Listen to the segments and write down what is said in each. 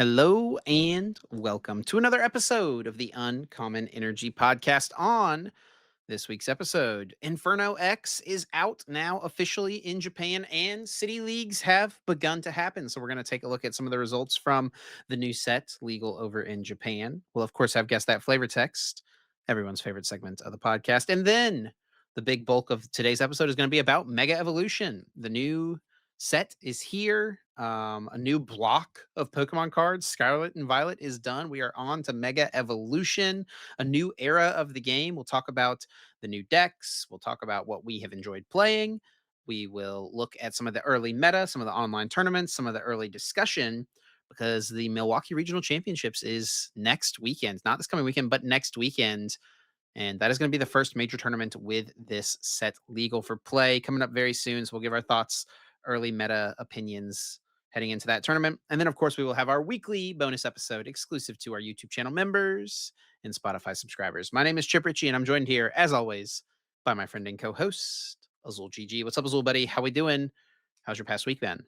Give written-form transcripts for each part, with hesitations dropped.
Hello and welcome to another episode of the Uncommon Energy Podcast. On this week's episode, Inferno X is out now officially in Japan, and city leagues have begun to happen. So, we're going to take a look at some of the results from the new set legal over in Japan. We'll, of course, have Guess That Flavor Text, everyone's favorite segment of the podcast. And then the big bulk of today's episode is going to be about Mega Evolution. The new set is here. A new block of Pokemon cards, Scarlet and Violet, is done. We are on to Mega Evolution, a new era of the game. We'll talk about the new decks. We'll talk about what we have enjoyed playing. We will look at some of the early meta, some of the online tournaments, some of the early discussion, because the Milwaukee Regional Championships is next weekend, not this coming weekend, but next weekend. And that is going to be the first major tournament with this set legal for play coming up very soon. So we'll give our thoughts, early meta opinions heading into that tournament. And then, of course, we will have our weekly bonus episode exclusive to our YouTube channel members and Spotify subscribers. My name is Chip Ritchie, and I'm joined here, as always, by my friend and co-host, Azul GG. What's up, Azul, buddy? How we doing? How's your past week been?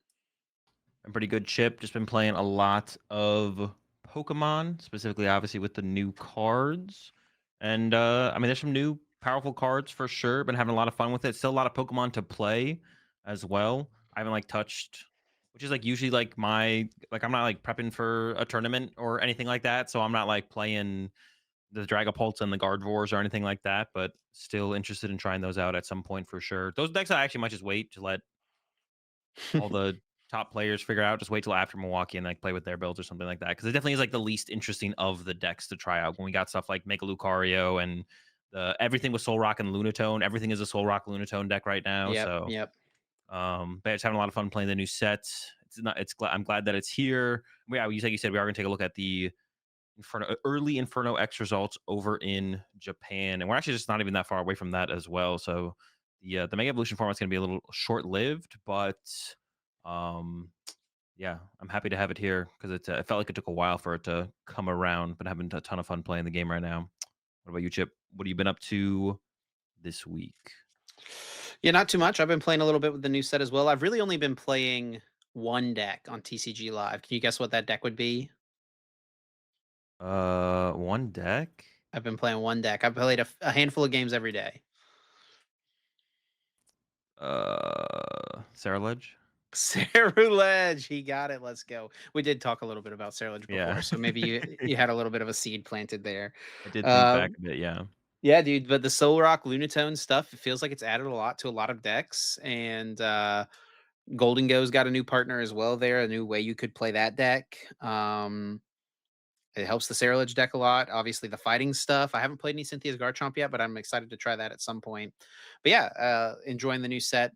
I'm pretty good, Chip. Just been playing a lot of Pokemon, specifically, obviously, with the new cards. And I mean, there's some new powerful cards for sure. Been having a lot of fun with it. Still a lot of Pokemon to play as well. I haven't touched, which is usually I'm not prepping for a tournament or anything like that. So I'm not playing the Dragapults and the Gardevoirs or anything like that. But still interested in trying those out at some point for sure. Those decks I actually might just wait to let all the top players figure out. Just wait till after Milwaukee and play with their builds or something like that. Because it definitely is the least interesting of the decks to try out. When we got stuff like Mega Lucario and everything with Soul Rock and Lunatone. Everything is a Soul Rock Lunatone deck right now. Yep, So yep. but it's having a lot of fun playing the new set. It's not. I'm glad that it's here. Yeah, you said we are going to take a look at the early Inferno X results over in Japan, and we're actually just not even that far away from that as well. So the Mega Evolution format is going to be a little short lived, but um, yeah, I'm happy to have it here because it felt like it took a while for it to come around. But having a ton of fun playing the game right now. What about you, Chip? What have you been up to this week? Yeah, not too much. I've been playing a little bit with the new set as well. I've really only been playing one deck on TCG Live. Can you guess what that deck would be? One deck. I've been playing one deck. I've played a handful of games every day. Sarah Ledge. Cerulege, he got it. Let's go. We did talk a little bit about Cerulege Yeah, before, so maybe you had a little bit of a seed planted there. I did think back Um, a bit. Yeah. yeah, dude. But the Soul Rock Lunatone stuff, it feels like it's added a lot to a lot of decks, and Golden Go's got a new partner as well. There, a new way you could play that deck. It helps the Cerulege deck a lot. Obviously, the fighting stuff. I haven't played any Cynthia's Garchomp yet, but I'm excited to try that at some point. But yeah, enjoying the new set.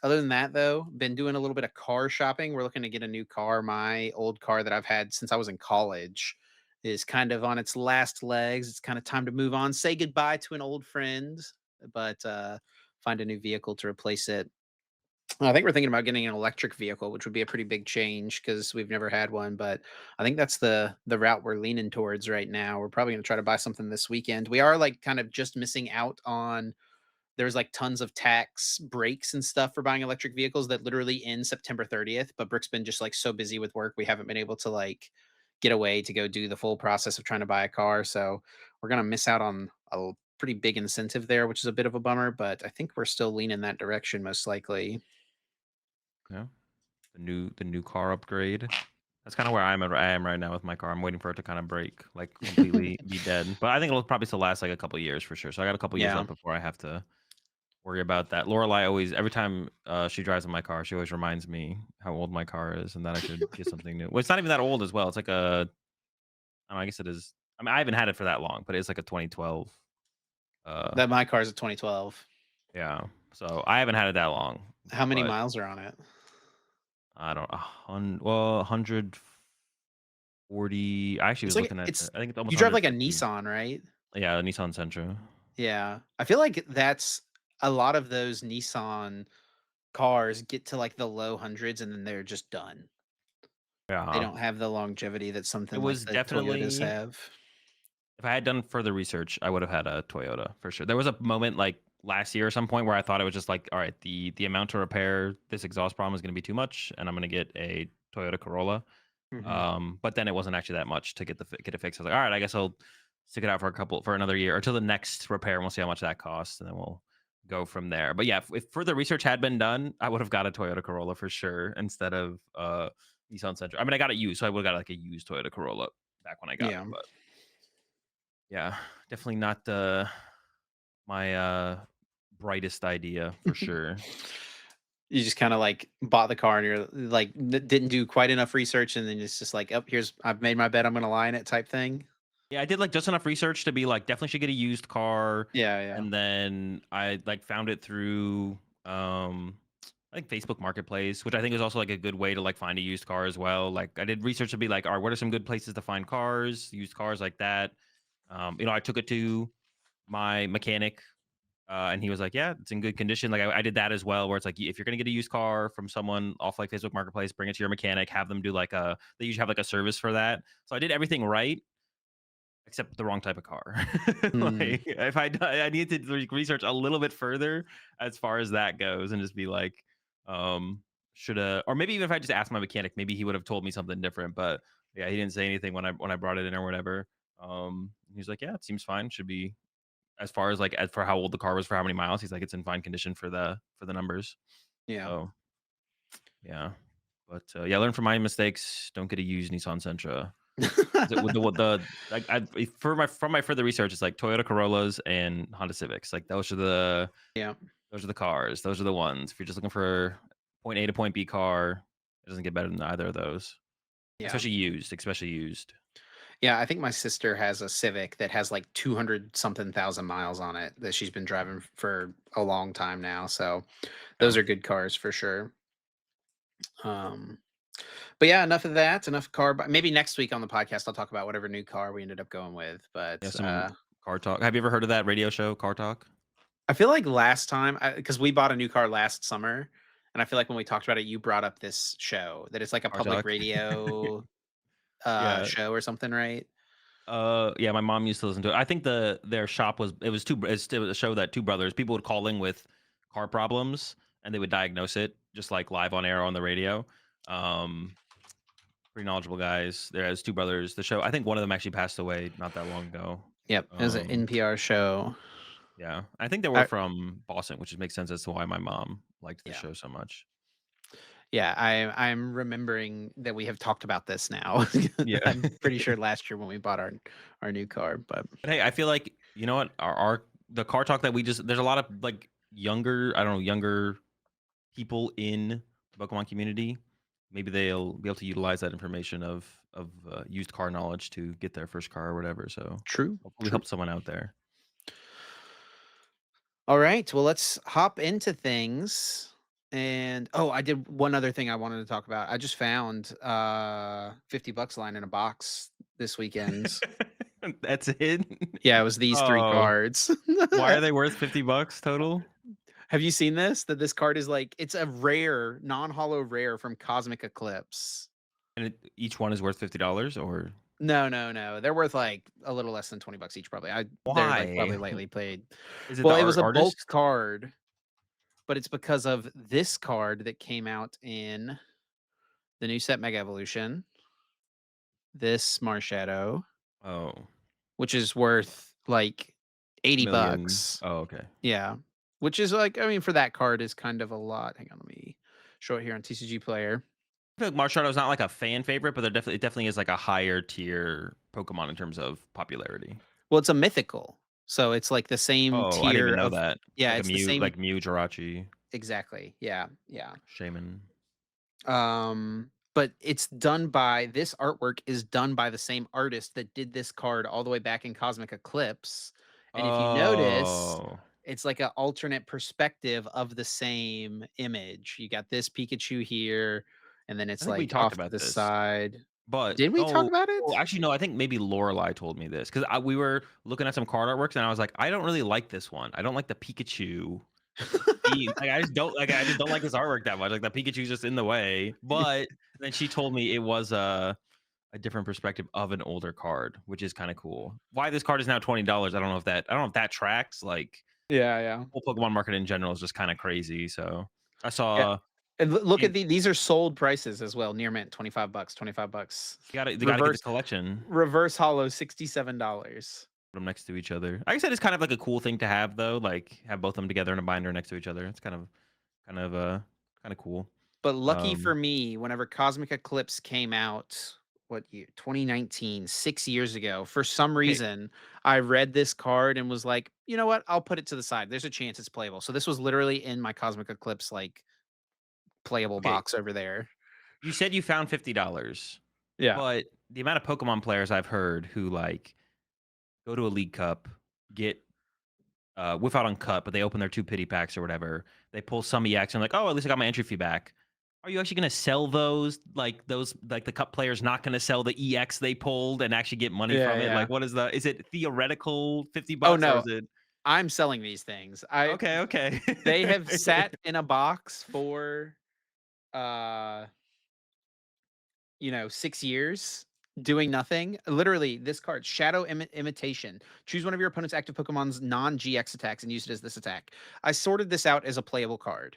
Other than that, though, been doing a little bit of car shopping. We're looking to get a new car. My old car that I've had since I was in college is kind of on its last legs. It's kind of time to move on, say goodbye to an old friend, but find a new vehicle to replace it. I think we're thinking about getting an electric vehicle, which would be a pretty big change because we've never had one. But I think that's the route we're leaning towards right now. We're probably going to try to buy something this weekend. We are kind of just missing out on. There's tons of tax breaks and stuff for buying electric vehicles that literally end September 30th. But Brooke's been just so busy with work, we haven't been able to get away to go do the full process of trying to buy a car. So we're gonna miss out on a pretty big incentive there, which is a bit of a bummer. But I think we're still leaning that direction most likely. Yeah. The new car upgrade. That's kind of where I am right now with my car. I'm waiting for it to kind of break, completely be dead. But I think it'll probably still last a couple years for sure. So I got a couple years Yeah. left before I have to worry about that. Lorelai always, every time she drives in my car, she always reminds me how old my car is and that I should get something new. Well, it's not even that old as well. It's like I don't know, I guess it is. I mean, I haven't had it for that long, but it's like a 2012. Uh, That my car's a 2012. yeah. So I haven't had it that long, How many but miles are on it? I don't. Well, 140. I actually It's was like looking at. it's I think it's almost you drive like a 150. Nissan, right? Yeah, the Nissan Sentra. Yeah. I feel like that's a lot of those Nissan cars get to the low hundreds and then they're just done. They Yeah, don't have the longevity that it something like was the Toyotas definitely. have. If I had done further research, I would have had a Toyota for sure. There was a moment last year or some point where I thought it was just all right, the amount to repair this exhaust problem is going to be too much, and I'm going to get a Toyota Corolla. Mhm. But then it wasn't actually that much to get it fixed. I was like, all right, I guess I'll stick it out for another year or till the next repair, and we'll see how much that costs, and then we'll go from there. But yeah, if further research had been done, I would have got a Toyota Corolla for sure instead of Nissan Sentra. I mean, I got it used, so I would have got like a used Toyota Corolla back when I got it. Yeah. But yeah, definitely not my brightest idea for sure. You just kinda, like, bought the car and you're, like, didn't do quite enough research, and then it's just like, "Oh, here's I've made my bed, I'm gonna lie in it," type thing? Yeah, I did, like, just enough research to be like, definitely should get a used car, Yeah, yeah. and then I, like, found it through, I think Facebook Marketplace, which I think is also, like, a good way to, like, find a used car as well. Like, I did research to be like, "Alright, what are some good places to find cars, used cars like that?" I took it to my mechanic, and he was like, "Yeah, it's in good condition." Like, I did that as well, where it's like, if you're gonna get a used car from someone off, like, Facebook Marketplace, bring it to your mechanic, have them do, like, they usually have, like, a service for that. So I did everything right, except the wrong type of car. Mm. Like, if I need to research a little bit further as far as that goes and just be like, shoulda or maybe even if I just asked my mechanic, maybe he would have told me something different, but, yeah, he didn't say anything when I brought it in or whatever. He was like, "Yeah, it seems fine, should be" as far as, like, as for how old the car was, for how many miles, he's like, "It's in fine condition for the numbers." Yeah. So, yeah. But, yeah, learn from my mistakes, don't get a used Nissan Sentra. With the like, for my from my further research, it's like Toyota Corollas and Honda Civics. Like, Yeah, those are the cars. Those are the ones. If you're just looking for point A to point B car, it doesn't get better than either of those, yeah. especially used. Yeah, I think my sister has a Civic that has, like, 200 something thousand miles on it that she's been driving for a long time now, so those Yeah. are good cars for sure. Um, but yeah, enough of that, enough car bu maybe next week on the podcast, I'll talk about whatever new car we ended up going with, Yeah, but, some car talk. Have you ever heard of that radio show, Car Talk? I feel like last time, because we bought a new car last summer, and I feel like when we talked about it, you brought up this show, that it's like a Car public Talk? radio, Yeah. show or something, right? Yeah, my mom used to listen to it. I think their shop was it was it was a show that two brothers, people would call in with car problems and they would diagnose it just like live on air on the radio. Um, Pretty knowledgeable guys. There's two brothers. The show, I think one of them actually passed away not that long ago. Yep, it was an Um, NPR show. yeah, I think they were I from Boston, which makes sense as to why my mom liked the Yeah. show so much. Yeah, I'm remembering that we have talked about this now. Yeah. I'm pretty sure last year when we bought our new car, but But hey, I feel like you know what our the car talk that we just there's a lot of like younger I don't know younger people in the Pokemon community, maybe they'll be able to utilize that information of used car knowledge to get their first car or whatever. So true, hopefully true. help someone out there. All right, well, let's hop into things. And oh, I did one other thing I wanted to talk about. I just found $50 lying in a box this weekend. That's it. Yeah, it was these three Oh, cards. why are they worth $50 total? Have you seen this? That this card is like it's a rare, non-hollow rare from Cosmic Eclipse. And each one is worth $50, or No, no, no. They're worth like a little less than 20 bucks each, probably. They're like why? probably lightly played. Is it the Well, it was a bulk artist? card, but it's because of this card that came out in the new set Mega Evolution, this Marshadow, Oh, which is worth like 80 million. bucks. Oh, okay. Yeah. Which is like, I mean, for that card is kind of a lot. Hang on, let me show it here on TCG Player. I feel like Marshadow is not like a fan favorite, but it definitely is like a higher tier Pokemon in terms of popularity. Well, it's a mythical. So it's like the same Oh, I didn't tier even know of, that. yeah, Like a it's the Mew, same Jirachi, exactly. Yeah. Yeah. Shaman. But it's done by this artwork is done by the same artist that did this card all the way back in Cosmic Eclipse. And if you notice, Oh, it's like an alternate perspective of the same image. You got this Pikachu here, and then I it's think we like talked off to about the this, side. but Did we talk oh, about it? well, actually, no. I think maybe Lorelai told me this because we were looking at some card artworks, and I was like, I don't really like this one. I don't like the Pikachu. Like, I just don't like this artwork that much. Like the Pikachu's just in the way. But then she told me it was a different perspective of an older card, which is kind of cool. Why this card is now $20? I don't know if that tracks. Like Yeah, yeah. whole Pokemon market in general is just kind of crazy. So I Yeah. saw. And look You at these are sold prices as well, near mint, 25 bucks, 25 bucks. gotta get the Reverse collection. reverse hollow, $67. Put them next to each other. Like I said, it's kind of like a cool thing to have though. Like have both of them together in a binder next to each other. It's kind of kind of cool. But lucky for Um, me, whenever Cosmic Eclipse came out, what year? 2019, 6 years ago. For some okay, reason, I read this card and was like, "You know what? I'll put it to the side. There's a chance it's playable." So this was literally in my Cosmic Eclipse like playable okay. box over there. You said you found $50, Yeah. but the amount of Pokemon players I've heard who like go to a League Cup, get whiff out on cut, but they open their two pity packs or whatever. They pull some EX and like, oh, at least I got my entry fee back. Are you actually going to sell those? Like the cup players not going to sell the EX they pulled and actually get money Yeah, from it? yeah. Like, what is the? Is it theoretical 50 Oh, bucks or no. is it I'm selling these things. I okay? Okay. They have sat in a box for, uh 6 years doing nothing. Literally, this card, Shadow Imitation. Choose one of your opponent's active Pokemon's non-GX attacks and use it as this attack. I sorted this out as a playable card.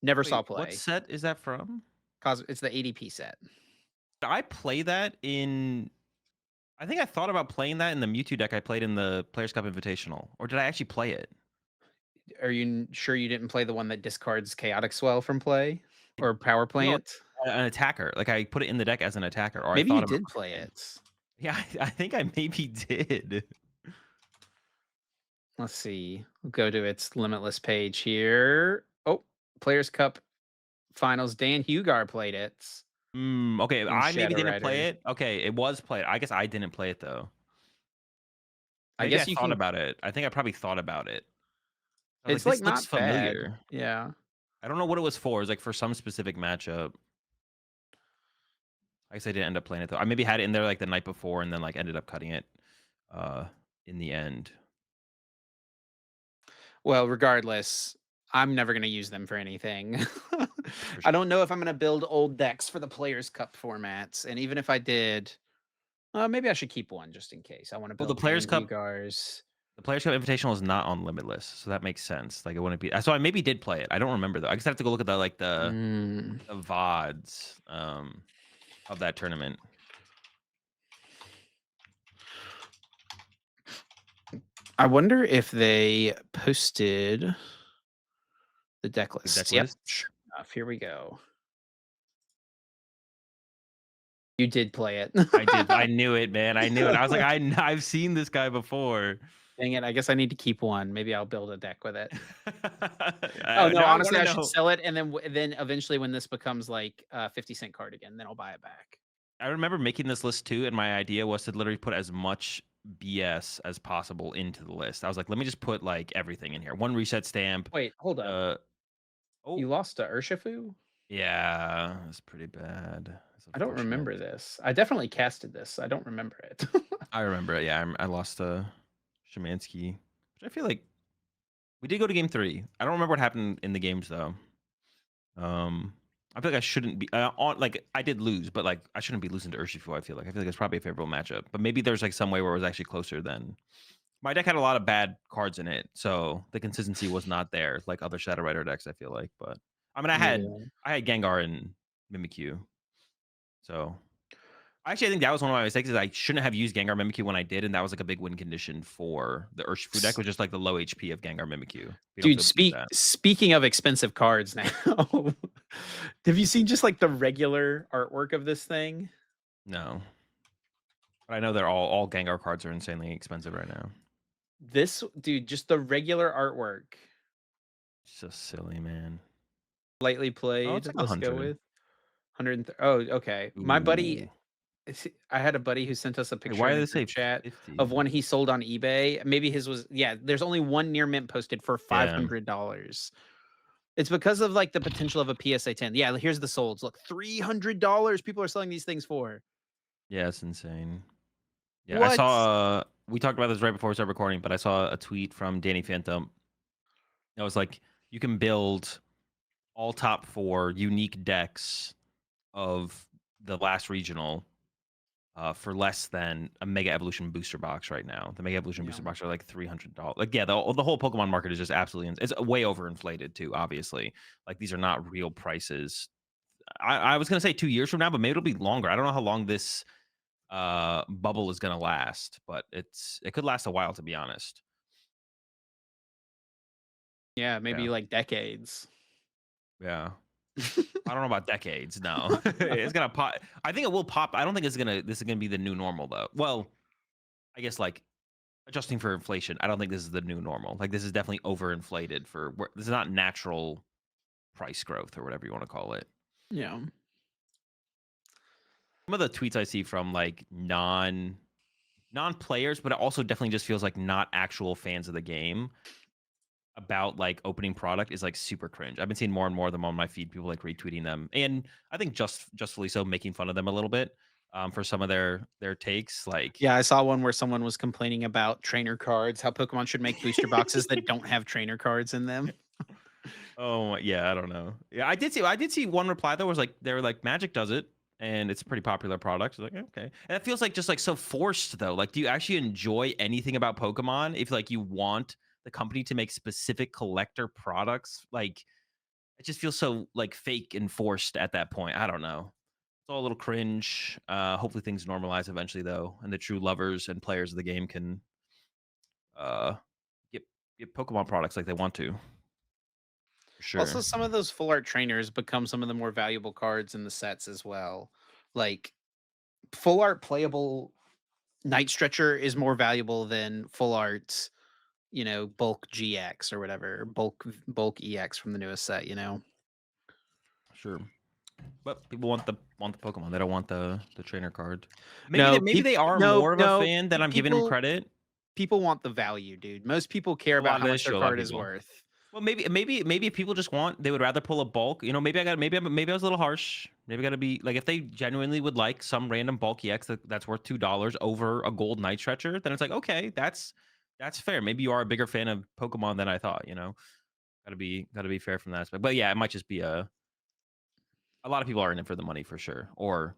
Never saw Wait, what play. set is that from? Cause it's the ADP set. Did I play that in? I think I thought about playing that in the Mewtwo deck I played in the Players Cup Invitational, or did I actually play it? Are you sure you didn't play the one that discards Chaotic Swell from play or Power No, Plant? an attacker. Like I put it in the deck as an attacker, or I Maybe you thought about did play playing. it. Yeah, I think I maybe did. Let's see. We'll go to its Limitless page here. Oh, Players Cup Finals. Dan Hugar played it Okay, in I maybe Shadow didn't play Rider. it. Okay, it was played. I guess I didn't play it though. I Maybe I guess you thought can. about it. I think I probably thought about it. I was like, It's, like, this looks not bad. familiar. Yeah. I don't know what it was for. It was like for some specific matchup. I guess I didn't end up playing it though. I maybe had it in there like the night before and then like ended up cutting it uh in the end. Well, regardless, I'm never gonna use them for anything. For I sure. don't know if I'm gonna build old decks for the Players' Cup formats, and even if I did, maybe I should keep one just in case. I wanna Well, the build Players Dan Cup Hugars. The Players Cup Invitational is not on Limitless, so that makes sense. Like it wouldn't be. So I maybe did play it. I don't remember though. I just have to go look at the like Mm, the VODs of that tournament. I wonder if they posted the deck The deck lists. Yep, lists. sure enough, here we go. You did play it. I did. I knew it, man. I knew it. I was like, I've seen this guy before. Dang it, I guess I need to keep one. Maybe I'll build a deck with it. Oh, no, Now I want honestly, to I should know. sell it, and then eventually when this becomes, like, a 50-cent card again, then I'll buy it back. I remember making this list too, and my idea was to literally put as much BS as possible into the list. I was like, let me just put like everything in here. One reset stamp. Wait, hold up. Uh oh, You lost to Urshifu? yeah, that's pretty bad. That's I don't unfortunate. remember this. I definitely casted this. I don't remember it. I remember it. Yeah, I lost to Szymanski, which I feel like we did go to game 3. I don't remember what happened in the games though. I feel like I shouldn't be on. Like I did lose, but like I shouldn't be losing to Urshifu. I feel like it's probably a favorable matchup, but maybe there's like some way where it was actually closer than my deck had a lot of bad cards in it, so the consistency was not there like other Shadow Rider decks. I feel like, but I mean, Maybe. I had Gengar and Mimikyu, so actually, I think that was one of my mistakes. Is I shouldn't have used Gengar Mimikyu when I did, and that was like a big win condition for the Urshifu deck, S was just like the low HP of Gengar Mimikyu. You don't Dude, feel beat that. speaking of expensive cards now, have you seen just, like, the regular artwork of this thing? No, but I know they're all Gengar cards are insanely expensive right now. This dude, just the regular artwork. It's just silly, man. Lightly Oh, it's played, like let's go 100. with 100 oh, okay. My buddy Ooh. I had a buddy who sent us a Wait, picture why in do a they group say chat of 50? one he sold on eBay. Maybe his was yeah, there's only one near mint posted for Yeah. $500. It's because of, like, the potential of a PSA 10. Yeah, here's the solds. Look, $300 people are selling these things for. Yeah, it's insane. Yeah, I What? saw we talked about this right before we started recording, but I saw a tweet from Danny Phantom. It was like, you can build all top 4 unique decks of the last regional for less than a Mega Evolution booster box right now. The Mega Evolution Yeah. booster box are like $300. Like, yeah, the whole Pokemon market is just absolutely it's way overinflated too. Obviously, like these are not real prices. I was gonna say 2 years from now, but maybe it'll be longer. I don't know how long this bubble is gonna last, but it could last a while to be honest. Yeah, Yeah, maybe like decades. yeah. I don't know about decades. No, it's gonna pop. I think it will pop. I don't think it's gonna. This is gonna be the new normal though. Well, I guess like adjusting for inflation, I don't think this is the new normal. Like this is definitely overinflated for this is not natural price growth or whatever you want to call it. Yeah. Some of the tweets I see from like non players, but it also definitely just feels like not actual fans of the game about like opening product is like super cringe. I've been seeing more and more of them on my feed, people like retweeting them, and I think justly so, making fun of them a little bit for some of their takes. Like, Yeah, I saw one where someone was complaining about trainer cards, how Pokemon should make booster boxes that don't have trainer cards in them. oh yeah, I don't know. Yeah, I did see one reply that was like they were like Magic does it and it's a pretty popular product. I was like, okay. And it feels like just like so forced though. Like, do you actually enjoy anything about Pokemon if like you want the company to make specific collector products? Like it just feels so like fake and forced at that point. I don't know. It's all a little cringe. Hopefully things normalize eventually though, and the true lovers and players of the game can uh get get Pokemon products like they want to, for Also, sure. some of those full art trainers become some of the more valuable cards in the sets as well. Like full art playable Night Stretcher is more valuable than full art, bulk GX or whatever, bulk EX from the newest set. Sure. But people want the Pokemon. They don't want the trainer card. Maybe No, they are no, more of a no, fan than I'm giving them people credit. people want the value, dude. Most people care A lot about of how that much is their true. A lot of card is people. worth. Well, maybe if people just want, they would rather pull a bulk. Maybe I got maybe I was a little harsh. Maybe I got to be like if they genuinely would like some random bulk EX that's worth $2 over a gold night stretcher, then it's like okay, that's fair. Maybe you are a bigger fan of Pokemon than I thought. Gotta be fair from that aspect. But yeah, it might just be a lot of people are in it for the money for sure, or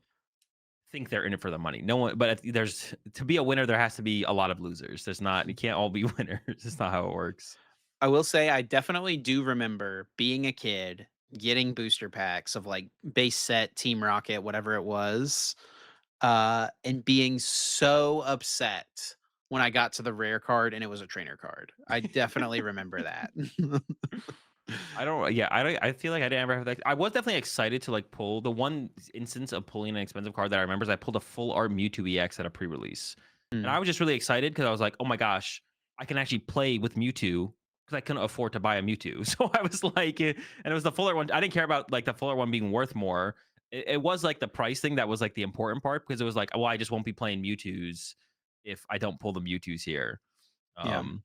think they're in it for the money. No one, but there's to be a winner, there has to be a lot of losers. There's not, you can't all be winners. It's not how it works. I will say I definitely do remember being a kid, getting booster packs of like base set, Team Rocket, whatever it was, and being so upset when I got to the rare card and it was a trainer card. I definitely remember that. I don't. Yeah, I feel like I didn't ever have that. I was definitely excited to like pull the one instance of pulling an expensive card that I remember is I pulled a full art Mewtwo EX at a pre-release, and Mm, I was just really excited because I was like, oh my gosh, I can actually play with Mewtwo because I couldn't afford to buy a Mewtwo. So I was like, and it was the full art one. I didn't care about like the full art one being worth more. It was like the price thing that was like the important part because it was like, well, I just won't be playing Mewtwo's if I don't pull the Mewtwo's here. yeah. Um,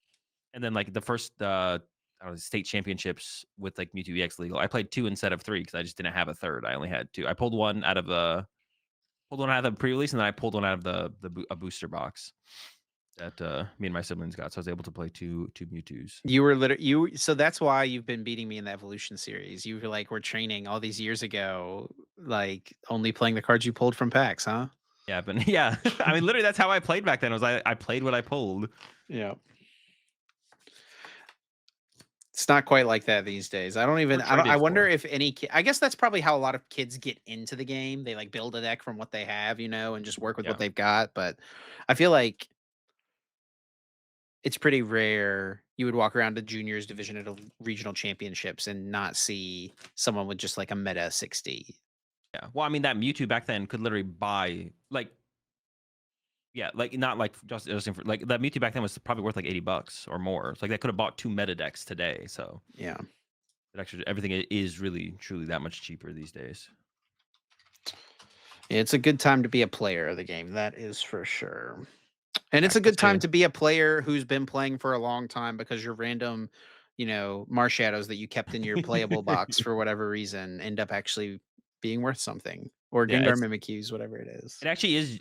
and then like the first I don't know, state championships with like Mewtwo EX legal, I played two instead of three because I just didn't have a third. I only had two. I pulled one out of the pre-release, and then I pulled one out of a booster box that me and my siblings got. So I was able to play two Mewtwo's. You were literally so that's why you've been beating me in the evolution series. You were like were training all these years ago, like only playing the cards you pulled from packs, huh? Yeah, but yeah, I mean, literally, that's how I played back then. Was I played what I pulled. Yeah. It's not quite like that these days. Or I don't I traded wonder for. if I guess that's probably how a lot of kids get into the game. They like build a deck from what they have, and just work with what Yeah, they've got, but I feel like it's pretty rare you would walk around the juniors division at a regional championships and not see someone with just like a meta 60. yeah. Well, I mean, that Mewtwo back then could literally buy like. Yeah, like not like just for, like that Mewtwo back then was probably worth like $80 or more. It's like that could have bought two meta decks today. So Yeah. it actually everything is really truly that much cheaper these days. It's a good time to be a player of the game, that is for sure. And Yeah, it's a good time especially to be a player who's been playing for a long time because your random, Marshadows that you kept in your playable box for whatever reason end up actually being worth something. Or yeah, Gengar Mimikyus, whatever it is. it actually is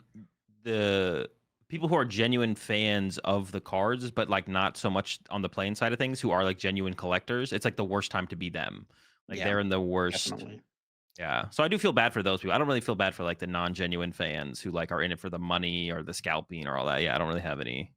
the people who are genuine fans of the cards, but like not so much on the playing side of things, who are like genuine collectors. It's like the worst time to be them. Like Yeah, they're in the worst definitely. Yeah. So I do feel bad for those people. I don't really feel bad for like the non-genuine fans who like are in it for the money or the scalping or all that. Yeah, I don't really have any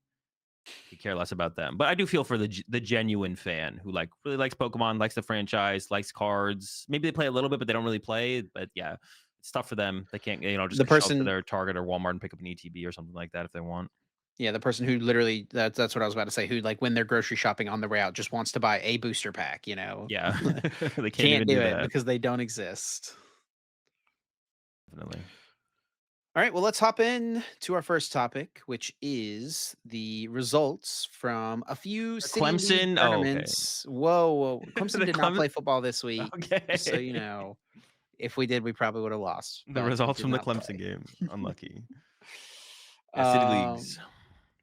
could care less about them. But I do feel for the genuine fan who like really likes Pokemon, likes the franchise, likes cards. Maybe they play a little bit, but they don't really play. But yeah, it's tough for them. They can't, just The show up to person their Target or Walmart and pick up an ETB or something like that if they want. Yeah, the person who literally that's what I was about to say, who, like, when they're grocery shopping on the way out, just wants to buy a booster pack, you know? Yeah, they can't Can't even do do it that. because they don't exist. Definitely. Alright, well, let's hop in to our first topic, which is the results from a few The city league Clemson. Oh, okay. tournaments. Whoa, whoa, Clemson the did not Clem. play football this week, just so you Okay. know. If we did, we probably would've lost, The but they results did from the not Clemson play. game. Unlucky. Yeah, city Um leagues.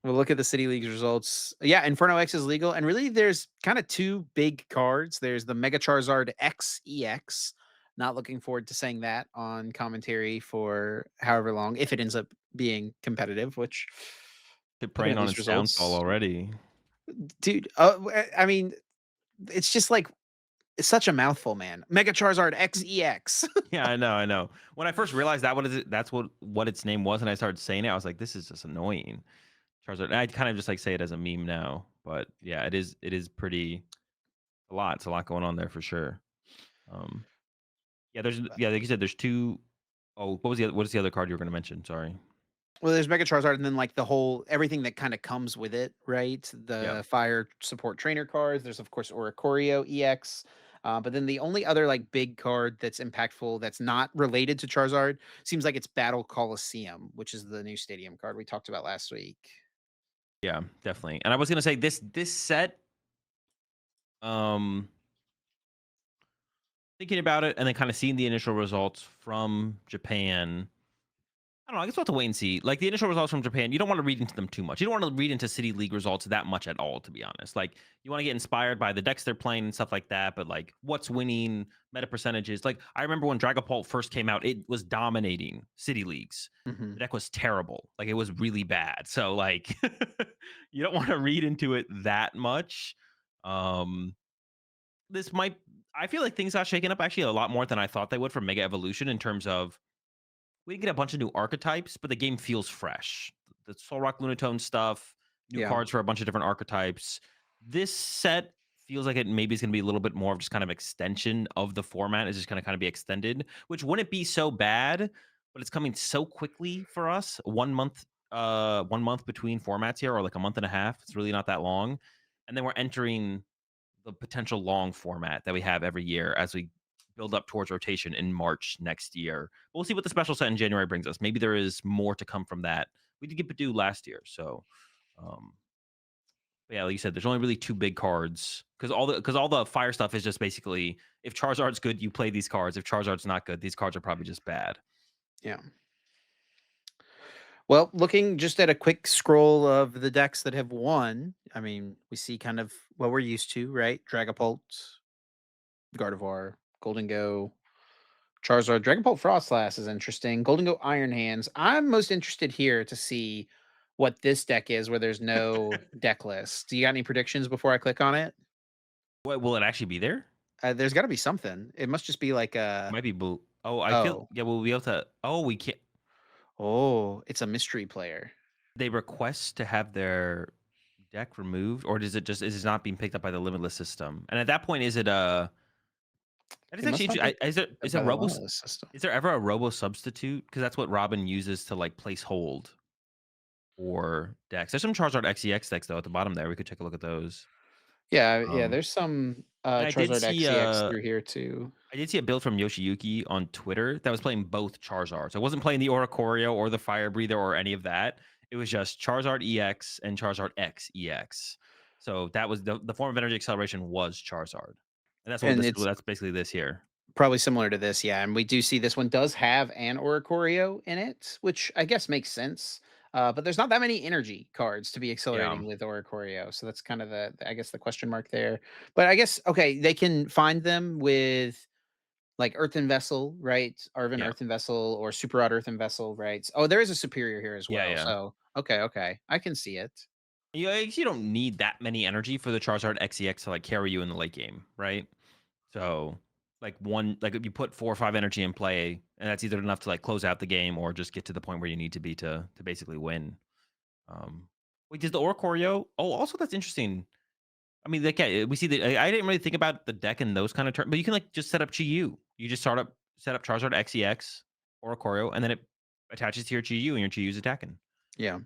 We'll look at the city league's results. Yeah, Inferno X is legal, and really, there's kind of two big cards. There's the Mega Charizard X EX. Not looking forward to saying that on commentary for however long, if it ends up being competitive. Which, They're looking preying at on these its downfall results, already. dude. I mean, it's just like it's such a mouthful, man. Mega Charizard X EX. Yeah, I know, I know. When I first realized that what is it that's what its name was, and I started saying it, I was like, "This is just annoying." Charizard. And I kind of just like say it as a meme now, but yeah, it is pretty a lot. It's a lot going on there for sure. Um, yeah, like you said, there's two oh, what is the other card you were going to mention? Sorry. Well, there's Mega Charizard, and then like the whole everything that kind of comes with it, right? Yeah. The fire support trainer cards. There's of course Oricorio EX. But then the only other like big card that's impactful that's not related to Charizard seems like it's Battle Coliseum, which is the new stadium card we talked about last week. Yeah, definitely. And I was going to say this set um thinking about it and then kind of seeing the initial results from Japan. I don't know. I guess we'll have to wait and see. Like the initial results from Japan, you don't want to read into them too much. You don't want to read into City League results that much at all, to be honest. Like you want to get inspired by the decks they're playing and stuff like that. But like what's winning, meta percentages. Like I remember when Dragapult first came out, it was dominating City Leagues. Hmm. The deck was terrible. Like it was really bad. So like you don't want to read into it that much. Um, this might. I feel like things got shaken up actually a lot more than I thought they would for Mega Evolution in terms of we get a bunch of new archetypes, but the game feels fresh. The Solrock Lunatone stuff, new Yeah. cards for a bunch of different archetypes. This set feels like it maybe is going to be a little bit more of just kind of extension of the format. It's just going to kind of be extended, which wouldn't be so bad, but it's coming so quickly for us. 1 month, 1 month between formats here, or like a month and a half. It's really not that long, and then we're entering the potential long format that we have every year as we build up towards rotation in March next year. We'll see what the special set in January brings us. Maybe there is more to come from that. We did get Badoo last year, so um, but yeah, like you said, there's only really two big cards because all the fire stuff is just basically if Charizard's good, you play these cards. If Charizard's not good, these cards are probably just bad. Yeah. Well, looking just at a quick scroll of the decks that have won, I mean, we see kind of what we're used to, right? Dragapult, Gardevoir, Golden Go, Charizard, Dragonbolt Frostlass is interesting. Golden Go Iron Hands. I'm most interested here to see what this deck is where there's no deck list. Do you got any predictions before I click on it? What will it actually be there? There's got to be something. It must just be like It might be blue. Oh, I feel oh, yeah. We'll be able to. Oh, we can't. oh, it's a mystery player. They request to have their deck removed, or does it just is it not being picked up by the limitless system? And at that point, is it that is It must actually not be Is there picked up is there by the robo limitless system. is there ever a robo substitute? Because that's what Robin uses to like place hold or decks. There's some Charizard XEX decks though at the bottom there. We could take a look at those. Yeah, yeah. Um, There's some and Charizard XCX through here too. I did see a build from Yoshiyuki on Twitter that was playing both Charizards. I wasn't playing the Oricorio or the Fire Breather or any of that. It was just Charizard EX and Charizard X EX. So that was the form of energy acceleration was Charizard. And And it's that's basically this here. probably similar to this, yeah, and we do see this one does have an Oricorio in it, which I guess makes sense. But there's not that many energy cards to be Yeah. accelerating with Oricorio, so that's kind of I guess the question mark there. But I guess okay, they can find them with like Earthen Vessel, right? Arvin Yeah. Earthen Vessel or Super Rod Earthen Vessel, right? Oh, there is a superior here as Yeah, well. yeah. So okay, okay, I can see it. You don't need that many energy for the Charizard XEX to like carry you in the late game, right? So like one, like if you put 4 or 5 energy in play, and that's either enough to like close out the game or just get to the point where you need to be to basically win. Um, Wait, does the Oricorio? Oh, also that's interesting. I mean, like, yeah, we see the. I didn't really think about the deck in those kind of terms, but you can like just set up Chi-Yu. You just set up Charizard XEX Oricorio, and then it attaches to your Chi-Yu, and your Chi-Yu's attacking. Yeah.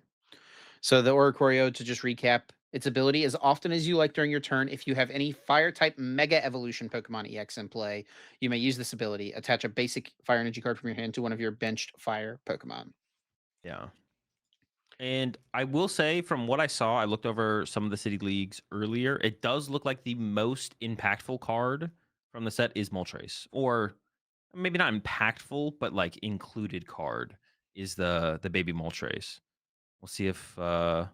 So the Oricorio, to just recap, its ability as often as you like during your turn. If you have any fire type Mega Evolution Pokemon EX in play, you may use this ability. Attach a basic fire energy card from your hand to one of your benched fire Pokemon. Yeah. And I will say, from what I saw, I looked over some of the city leagues earlier. It does look like the most impactful card from the set is Moltres, or maybe not impactful, but like included card is the baby Moltres. We'll see if none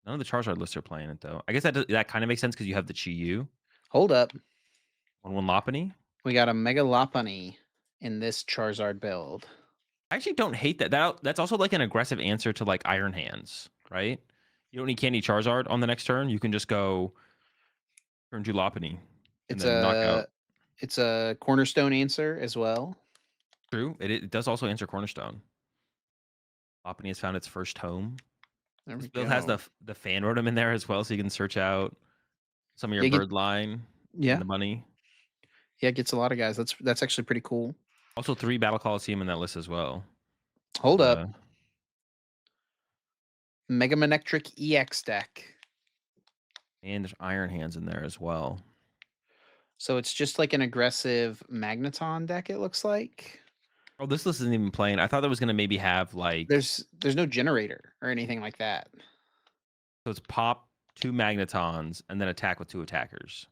of the Charizard lists are playing it though. I guess that kind of makes sense because you have the Chi-Yu, Hold up. 1/1 Lopunny. We got a Mega Lopunny in this Charizard build. I actually don't hate that. That's also like an aggressive answer to like Iron Hands, right? You don't need Candy Charizard on the next turn. You can just go turn 2 Lopunny and It's then knock out. a it's a cornerstone answer as well. True. It does also answer Cornerstone. Lopunny has found its first home. There This we build has go. the fan rotom in there as well, so you can search out some of your Yeah, bird line and yeah, the bunny. yeah. It gets a lot of guys. That's actually pretty cool. Also 3 Battle Coliseum in that list as well. Hold up. Uh, Mega Manectric EX deck. and there's Iron Hands in there as well. So it's just like an aggressive Magneton deck, it looks like. Oh, this list isn't even playing. I thought that was gonna maybe have like There's no generator or anything like that. so it's pop 2 Magnetons and then attack with 2 attackers.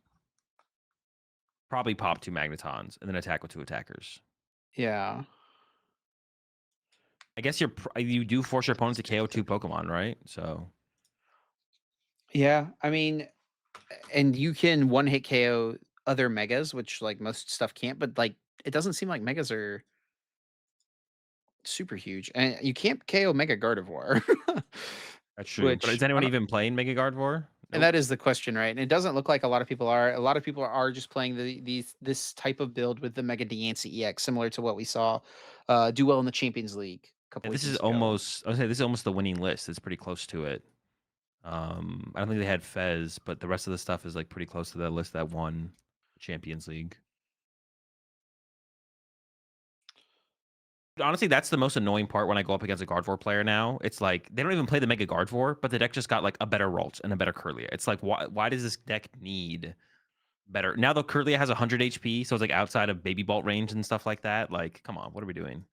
Probably pop 2 Magnetons and then attack with 2 attackers. Yeah. I guess you do force your opponent to KO 2 Pokemon, right? So Yeah. I mean, and you can one hit KO other megas, which like most stuff can't, but like it doesn't seem like megas are super huge. And you can't KO Mega Gardevoir. that's true. But is which I anyone don't, even playing Mega Gardevoir? and Nope. that is the question, right? And it doesn't look like a lot of people are. A lot of people are just playing this type of build with the Mega Diancie EX, similar to what we saw do well in the Champions League a couple Yeah, this is weekends ago. almost I would say this is almost the winning list. It's pretty close to it. I don't think they had Fez, but the rest of the stuff is like pretty close to the list that won the Champions League. Honestly, that's the most annoying part when I go up against a Gardevoir player now. It's like they don't even play the Mega Gardevoir, but the deck just got like a better Ralt and a better Kirlia. It's like why does this deck need better? Now the Kirlia has 100 HP, so it's like outside of Baby Bolt range and stuff like that. Like, come on, what are we doing?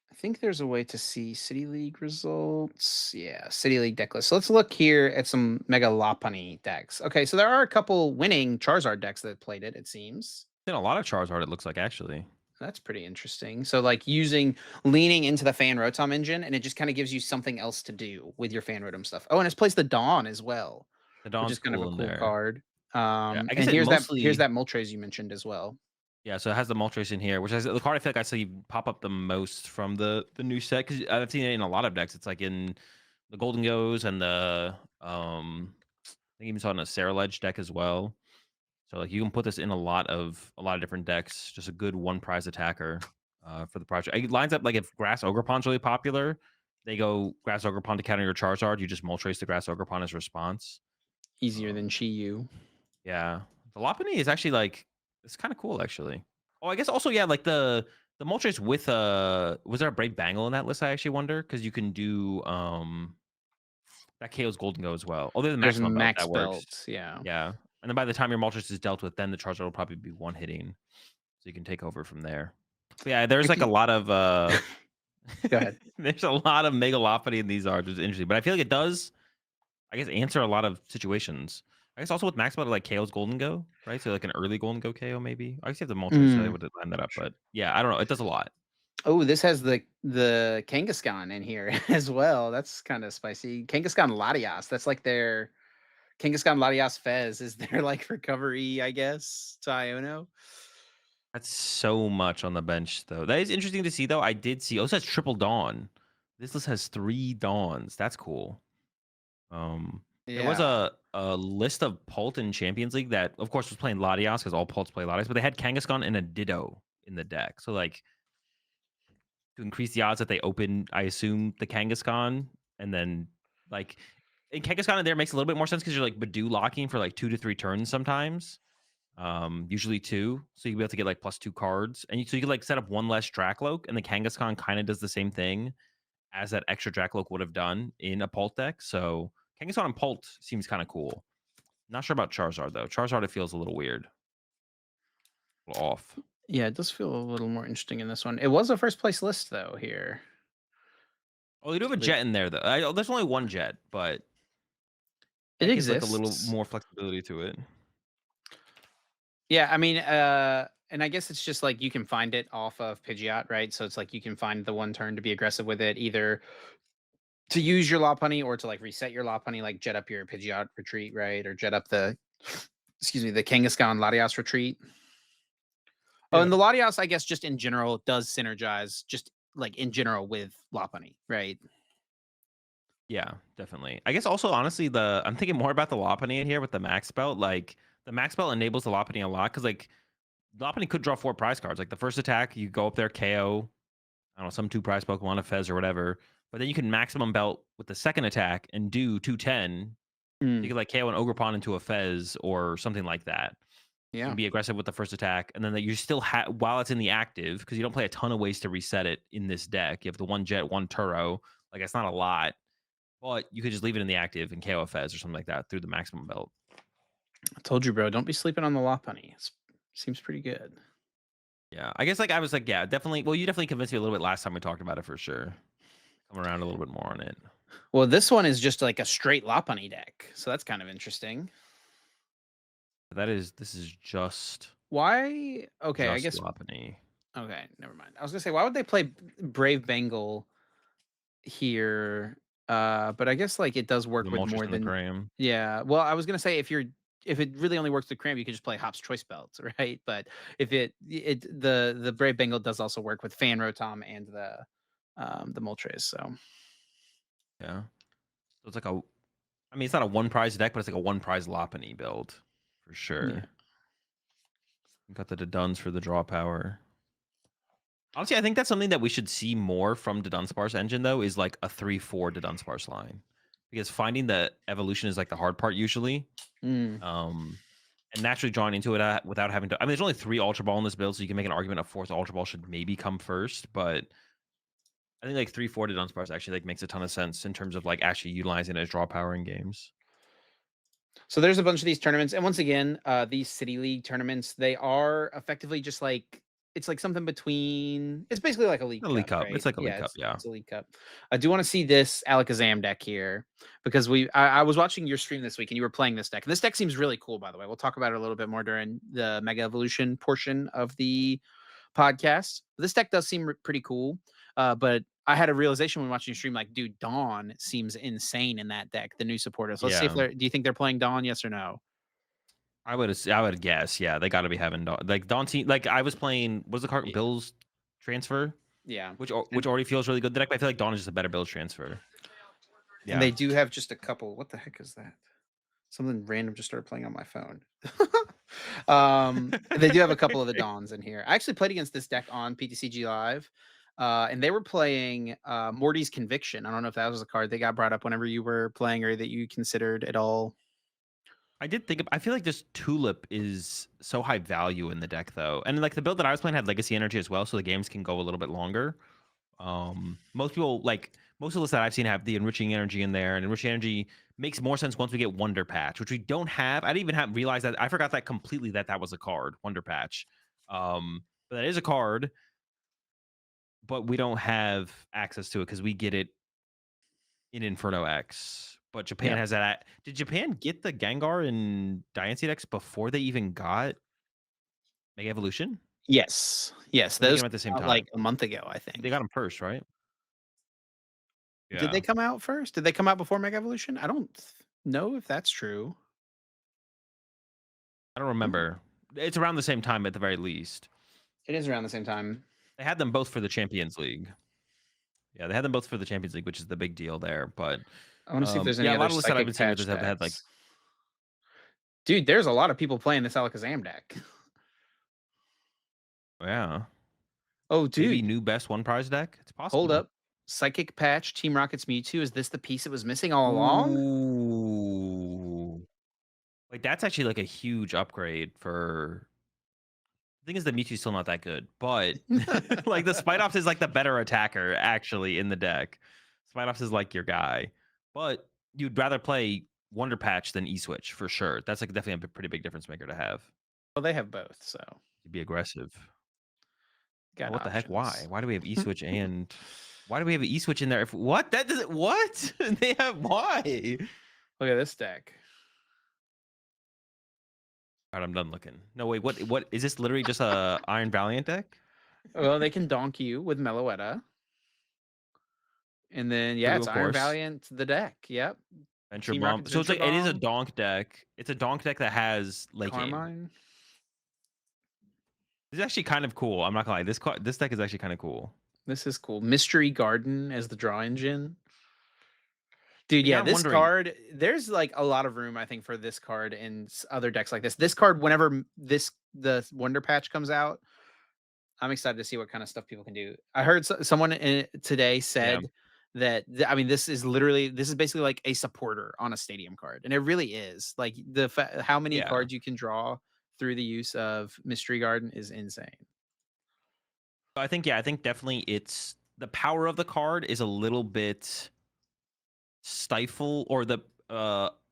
I think there's a way to see City League results. Yeah, City League deck list. So let's look here at some Mega Lopunny decks. Okay, so there are a couple winning Charizard decks that played it, it seems. In a lot of Charizard, it looks like actually. That's pretty interesting. So like leaning into the Fan Rotom engine, and it just kind of gives you something else to do with your Fan Rotom stuff. Oh, and it's placed the Dawn as well, The which Dawn's is kind of a cool in cool there. card. Yeah, I guess And it here's mostly that Moltres you mentioned as well. yeah, so it has the Moltres in here, which is the card I feel like I see pop up the most from the new set because I've seen it in a lot of decks. It's like in the Golden Goes and the I think even saw it in a Sarah Ledge deck as well. So like you can put this in a lot of different decks. Just a good one prize attacker for the project. It lines up like if Grass Ogerpon's really popular, they go Grass Ogerpon to counter your Charizard. You just Moltres the Grass Ogerpon as response. Easier than Um, Chi-Yu. yeah, the Lopunny is actually like it's kind of cool actually. Oh, I guess also yeah, like the Moltres with was there a Brave Bangle in that list? I actually wonder because you can do that KO's Golden Go as well. Although the There's maximum belt Max that works. Belt. Yeah. Yeah, and then by the time your Moltres is dealt with, then the Charizard will probably be one hitting, so you can take over from there. But yeah, there's like a Actually, lot of go ahead. there's a lot of Megalophony in these arts, which is interesting. But I feel like it does, I guess, answer a lot of situations. I guess also with Max Belt, like KO's Golden Go, right? So like an early Golden Go KO maybe. I guess you have the Moltres, so they Mm. would line that up. But yeah, I don't know. It does a lot. Oh, this has the Kangaskhan in here as well. That's kind of spicy. Kangaskhan Latias. That's like their Kangaskhan Latias Fez is their like recovery, I guess, to Iono. That's so much on the bench, though. That is interesting to see, though. I did see. Oh, it says triple Dawn. This list has 3 Dawns. That's cool. Um, There was Yeah. a list of Pult in Champions League that, of course, was playing Latias because all Pults play Latias, but they had Kangaskhan and a Ditto in the deck. So, like, to increase the odds that they open, I assume, the Kangaskhan, and then, like, in Kangaskhan in there makes a little bit more sense because you're, like, Badoo locking for, like, 2 to 3 turns sometimes, usually 2, so you'll be able to get, like, +2 cards, and so you could, like, set up 1 less Drakloak, and the Kangaskhan kinda does the same thing as that extra Drakloak would have done in a Pult deck, so Kangaskhan and Pult seems kinda cool. Not sure about Charizard, though. Charizard, it feels a little weird, a little off. Yeah, it does feel a little more interesting in this one. It was a first place list though here. Oh, you do have a So Jet in there, though. There's only 1 Jet, but it that gives, like, a little exists. more flexibility to it. Yeah, I mean, and I guess it's just like you can find it off of Pidgeot, right? So it's like you can find the one turn to be aggressive with it, either to use your Lopunny or to like reset your Lopunny, like jet up your Pidgeot retreat, right? Or jet up the excuse me, the Kangaskhan Latias retreat. Oh, Yeah. and the Latias, I guess, just in general does synergize just like in general with Lopunny, right? Yeah, definitely. I guess also, honestly, I'm thinking more about the Lopunny in here with the Max Belt. Like, the Max Belt enables the Lopunny a lot because, like, Lopunny could draw 4 prize cards. Like, the first attack, you go up there, KO, I don't know, some 2 prize Pokemon, a Fez or whatever. But then you can maximum belt with the second attack and do 210. You Mm, could, like, KO an Ogerpon into a Fez or something like that. You yeah, can be aggressive with the first attack, and then you still have, while it's in the active, because you don't play a ton of ways to reset it in this deck. You have the 1 Jet, 1 Turo. Like, it's not a lot, but you could just leave it in the active and KO a Fez or something like that through the maximum belt. I told you, bro. Don't be sleeping on the Lopunny. Seems pretty good. Yeah, I guess, like, I was like, yeah, definitely. Well, you definitely convinced me a little bit last time we talked about it for sure. Come around a little bit more on it. Well, this one is just like a straight Lopunny deck, so that's kind of interesting. This is just Why? Okay, I just guess. Lopunny. Okay, never mind. I was gonna say, why would they play Brave Bengal here? But I guess like it does The work with Moltres more and the than. Cram. Yeah. Well, I was gonna say if it really only works with Cram, you could just play Hop's Choice Belts, right? But if the Brave Bengal does also work with Fan Rotom and the Moltres. So Yeah, so it's like a. I mean, it's not a one prize deck, but it's like a one prize Lopunny build for yeah. sure. Got the Duns for the draw power. Honestly, I think that's something that we should see more from the Dunsparce engine, though, is like a 3/4 Dunsparce line. Because finding the evolution is like the hard part usually. Mm. Um, and naturally drawing into it without having to. I mean, there's only 3 Ultra Ball in this build, so you can make an argument a 4th Ultra Ball should maybe come first. But I think like 3/4 Dunsparce actually like makes a ton of sense in terms of like actually utilizing it as draw power in games. So there's a bunch of these tournaments, and once again, these city league tournaments, they are effectively just like it's like something between. It's basically like a league A League cup, Cup. right? It's like a League Yeah, Cup, yeah. it's a league cup. I do want to see this Alakazam deck here because I was watching your stream this week and you were playing this deck. And this deck seems really cool, by the way. We'll talk about it a little bit more during the Mega Evolution portion of the podcast. This deck does seem pretty cool, but I had a realization when watching your stream, like, dude, Dawn seems insane in that deck. The new supporters. Let's see if Yeah. they're. Do you think they're playing Dawn? Yes or no? I would guess, yeah, they gotta be having like Daunting. Like, I was playing, what was the card? Yeah. Bill's Transfer, Yeah. which already feels really good. The deck, but I feel like Dawn is just a better Bill's Transfer. And Yeah. they do have just a couple. What the heck is that? Something random just started playing on my phone. They do have a couple of the Dawns in here. I actually played against this deck on PTCG Live, and they were playing Morty's Conviction. I don't know if that was a card that got brought up whenever you were playing or that you considered at all. I did think I feel like this Tulip is so high value in the deck, though. And like the build that I was playing had Legacy Energy as well, so the games can go a little bit longer. Most people, like, most of the lists that I've seen have the Enriching Energy in there, and Enriching Energy makes more sense once we get Wonder Patch, which we don't have. I didn't even have realized that. I forgot that completely, that was a card, Wonder Patch. But that is a card, but we don't have access to it because we get it in Inferno X. But Japan Yeah. has that. Did Japan get the Gengar and Diancie decks before they even got Mega Evolution? Yes. Yes. Or they get Those them at the came same out like time? a month ago, I They think. got them first, right? Did they Yeah. come out first? Did they come out before Mega Evolution? I don't know if that's true. I don't Hmm. remember. It's around the same time at the very least. It is around the same time. They had them both for the Champions League. Yeah, they had them both for the Champions League, which is the big deal there. But I want to see if there's yeah, any a other lot of lists that I've been psychic seeing with this patch have had like, decks. Dude, there's a lot of people playing this Alakazam deck. yeah, Oh, maybe dude, new best one prize deck. It's hold possible. up. Psychic patch, Team Rocket's Mewtwo. Is this the piece that was missing all along? Ooh, like that's actually like a huge upgrade for. The thing is, the Mewtwo's still not that good, but like the Spidops is like the better attacker actually in the deck. Spidops is like your guy, but you'd rather play Wonder Patch than E-Switch for sure. That's like definitely a pretty big difference maker to have. Well, they have both, so To be aggressive. Oh, got what the heck? Why? options. Why do we have E-Switch and why do we have an E-Switch in there? If what? That doesn't what? They have why? Look at this deck. All right, I'm done looking. No, wait, what is this literally just a Iron Valiant deck? Well, they can donk you with Meloetta. And then, yeah, True, it's of Iron course. Valiant, the deck. Yep. Venture Team Bomb. Rocket's So it's Venture like it is a Bomb, donk deck. It's a donk deck that has late game. Carmine. This is actually kind of cool. I'm not gonna lie. This deck is actually kind of cool. This is cool. Mystery Garden as the draw engine. Dude, But now yeah, I'm this wondering. card, there's like a lot of room, I think, for this card in other decks like this. This card, whenever the Wonder Patch comes out, I'm excited to see what kind of stuff people can do. I heard someone today Yeah, said that I mean, this is basically like a supporter on a stadium card, and it really is. Like how many yeah. cards you can draw through the use of Mystery Garden is insane. I think yeah. I think definitely it's the power of the card is a little bit stifle or the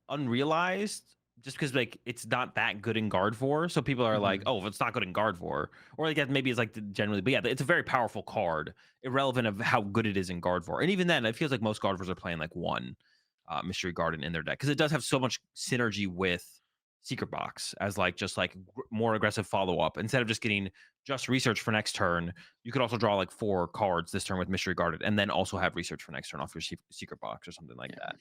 unrealized just because like it's not that good in guard for so people are like Mhm. oh if it's not good in guard for or like maybe it's like generally but yeah it's a very powerful card irrelevant of how good it is in guard for and even then it feels like most guard are playing like one mystery garden in their deck because it does have so much synergy with secret box as like just like more aggressive follow-up instead of just getting just research for next turn you could also draw like 4 cards this turn with mystery guarded and then also have research for next turn off your secret box or something like Yeah. that.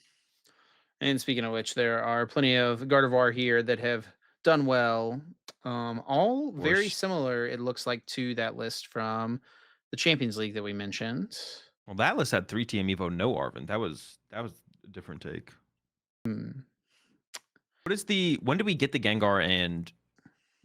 And speaking of which, there are plenty of Gardevoir here that have done well. All Of very course. similar, it looks like, to that list from the Champions League that we mentioned. Well, that list had 3 TM Evo, no Arvin. That was a different take. Hmm. What is the when do we get the Gengar and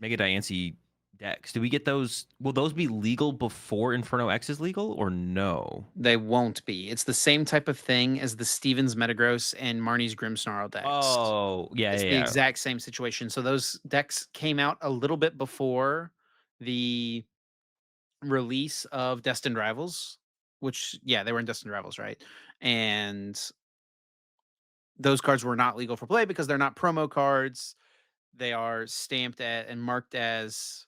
Mega Diancie decks? Do we get those? Will those be legal before Inferno X is legal or no? They won't be. It's the same type of thing as the Stevens Metagross and Marnie's Grimmsnarl decks. Oh, yeah, It's yeah, the yeah. exact same situation. So those decks came out a little bit before the release of Destined Rivals, which, yeah, they were in Destined Rivals, right? And those cards were not legal for play because they're not promo cards. They are stamped at and marked as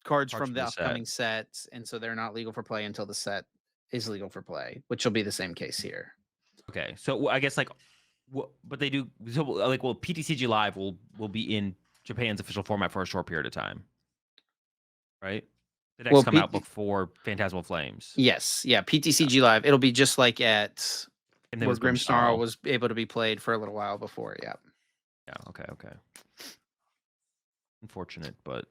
cards Cards from for the the set. upcoming set, and so they're not legal for play until the set is legal for play, which will be the same case here. Okay, so I guess like, but they do so like well PTCG Live will be in Japan's official format for a short period of time, right? The decks Well, come out before Phantasmal Flames. yes, yeah, Yeah, PTCG Live. It'll be just like at and then where with Grimmsnarl Grimmsnarl. was able to be played for a little while before. Yeah. Yeah, okay, okay. Unfortunate, but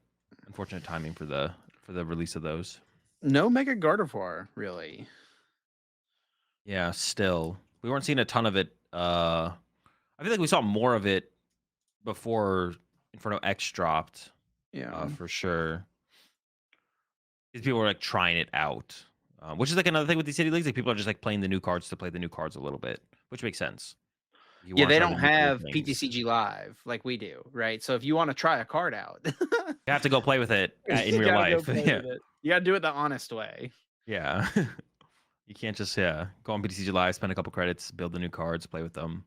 unfortunate timing for the release of those. No Mega Gardevoir, really. Yeah, still. We weren't seeing a ton of it. I feel like we saw more of it before Inferno X dropped, Yeah. for sure. These people were like trying it out. Which is like another thing with these city leagues. Like people are just like playing the new cards to play the new cards a little bit, which makes sense. You Yeah, want to they try the don't new cool have things. PTCG Live like we do, right? So if you want to try a card out, You have to go play with it in you real gotta go life. play Yeah. with it. You gotta do it the honest way. Yeah. You can't just go on BTCG Live, spend a couple credits, build the new cards, play with them.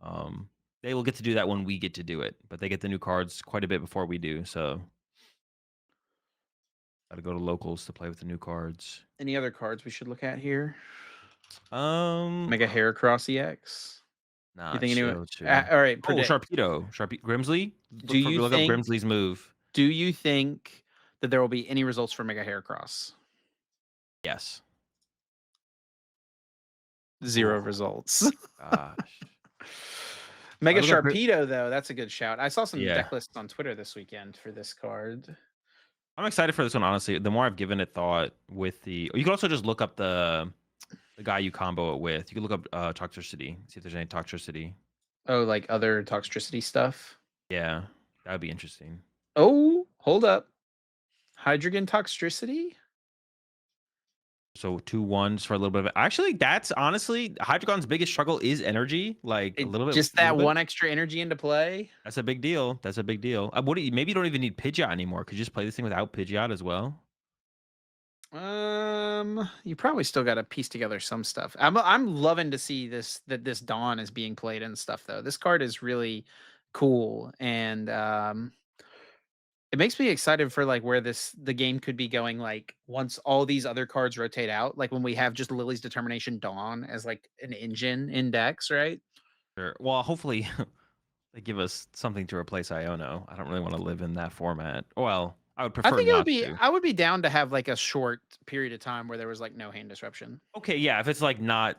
Um, they will get to do that when we get to do it, but they get the new cards quite a bit before we do. So got to go to locals to play with the new cards. Any other cards we should look at here? Um, Mega Heracross EX. You nah, think anyone? chill, chill. All right, Oh, predict. Grimsley. Do you Look up think? Grimsley's move. Do you think that there will be any results for Mega Heracross? Yes. Zero Oh results. gosh. Mega Look up. Sharpedo, though, that's a good shout. I saw some Yeah, deck lists on Twitter this weekend for this card. I'm excited for this one. Honestly, the more I've given it thought, with the you can also just look up the the guy you combo it with. You can look up Toxtricity, see if there's any Toxtricity. Oh, like other Toxtricity stuff? Yeah, that would be interesting. Oh, hold up. Hydrogen Toxtricity? So 2 1s for a little bit of actually, that's honestly Hydreigon's biggest struggle is energy, like a It little bit, just little that bit. one extra energy into play? That's a big deal. That's a big deal. What do you, maybe you don't even need Pidgeot anymore. Could you just play this thing without Pidgeot as well? You probably still gotta piece together some stuff. I'm loving to see this Dawn is being played and stuff though. This card is really cool, and it makes me excited for like where the game could be going, like once all these other cards rotate out, like when we have just Lily's Determination Dawn as like an engine in decks, right? Sure. Well, hopefully they give us something to replace Iono. I don't really want to live in that format. Well, I would I prefer think it would not be to. I would be down to have like a short period of time where there was like no hand disruption. Okay, yeah, if it's like not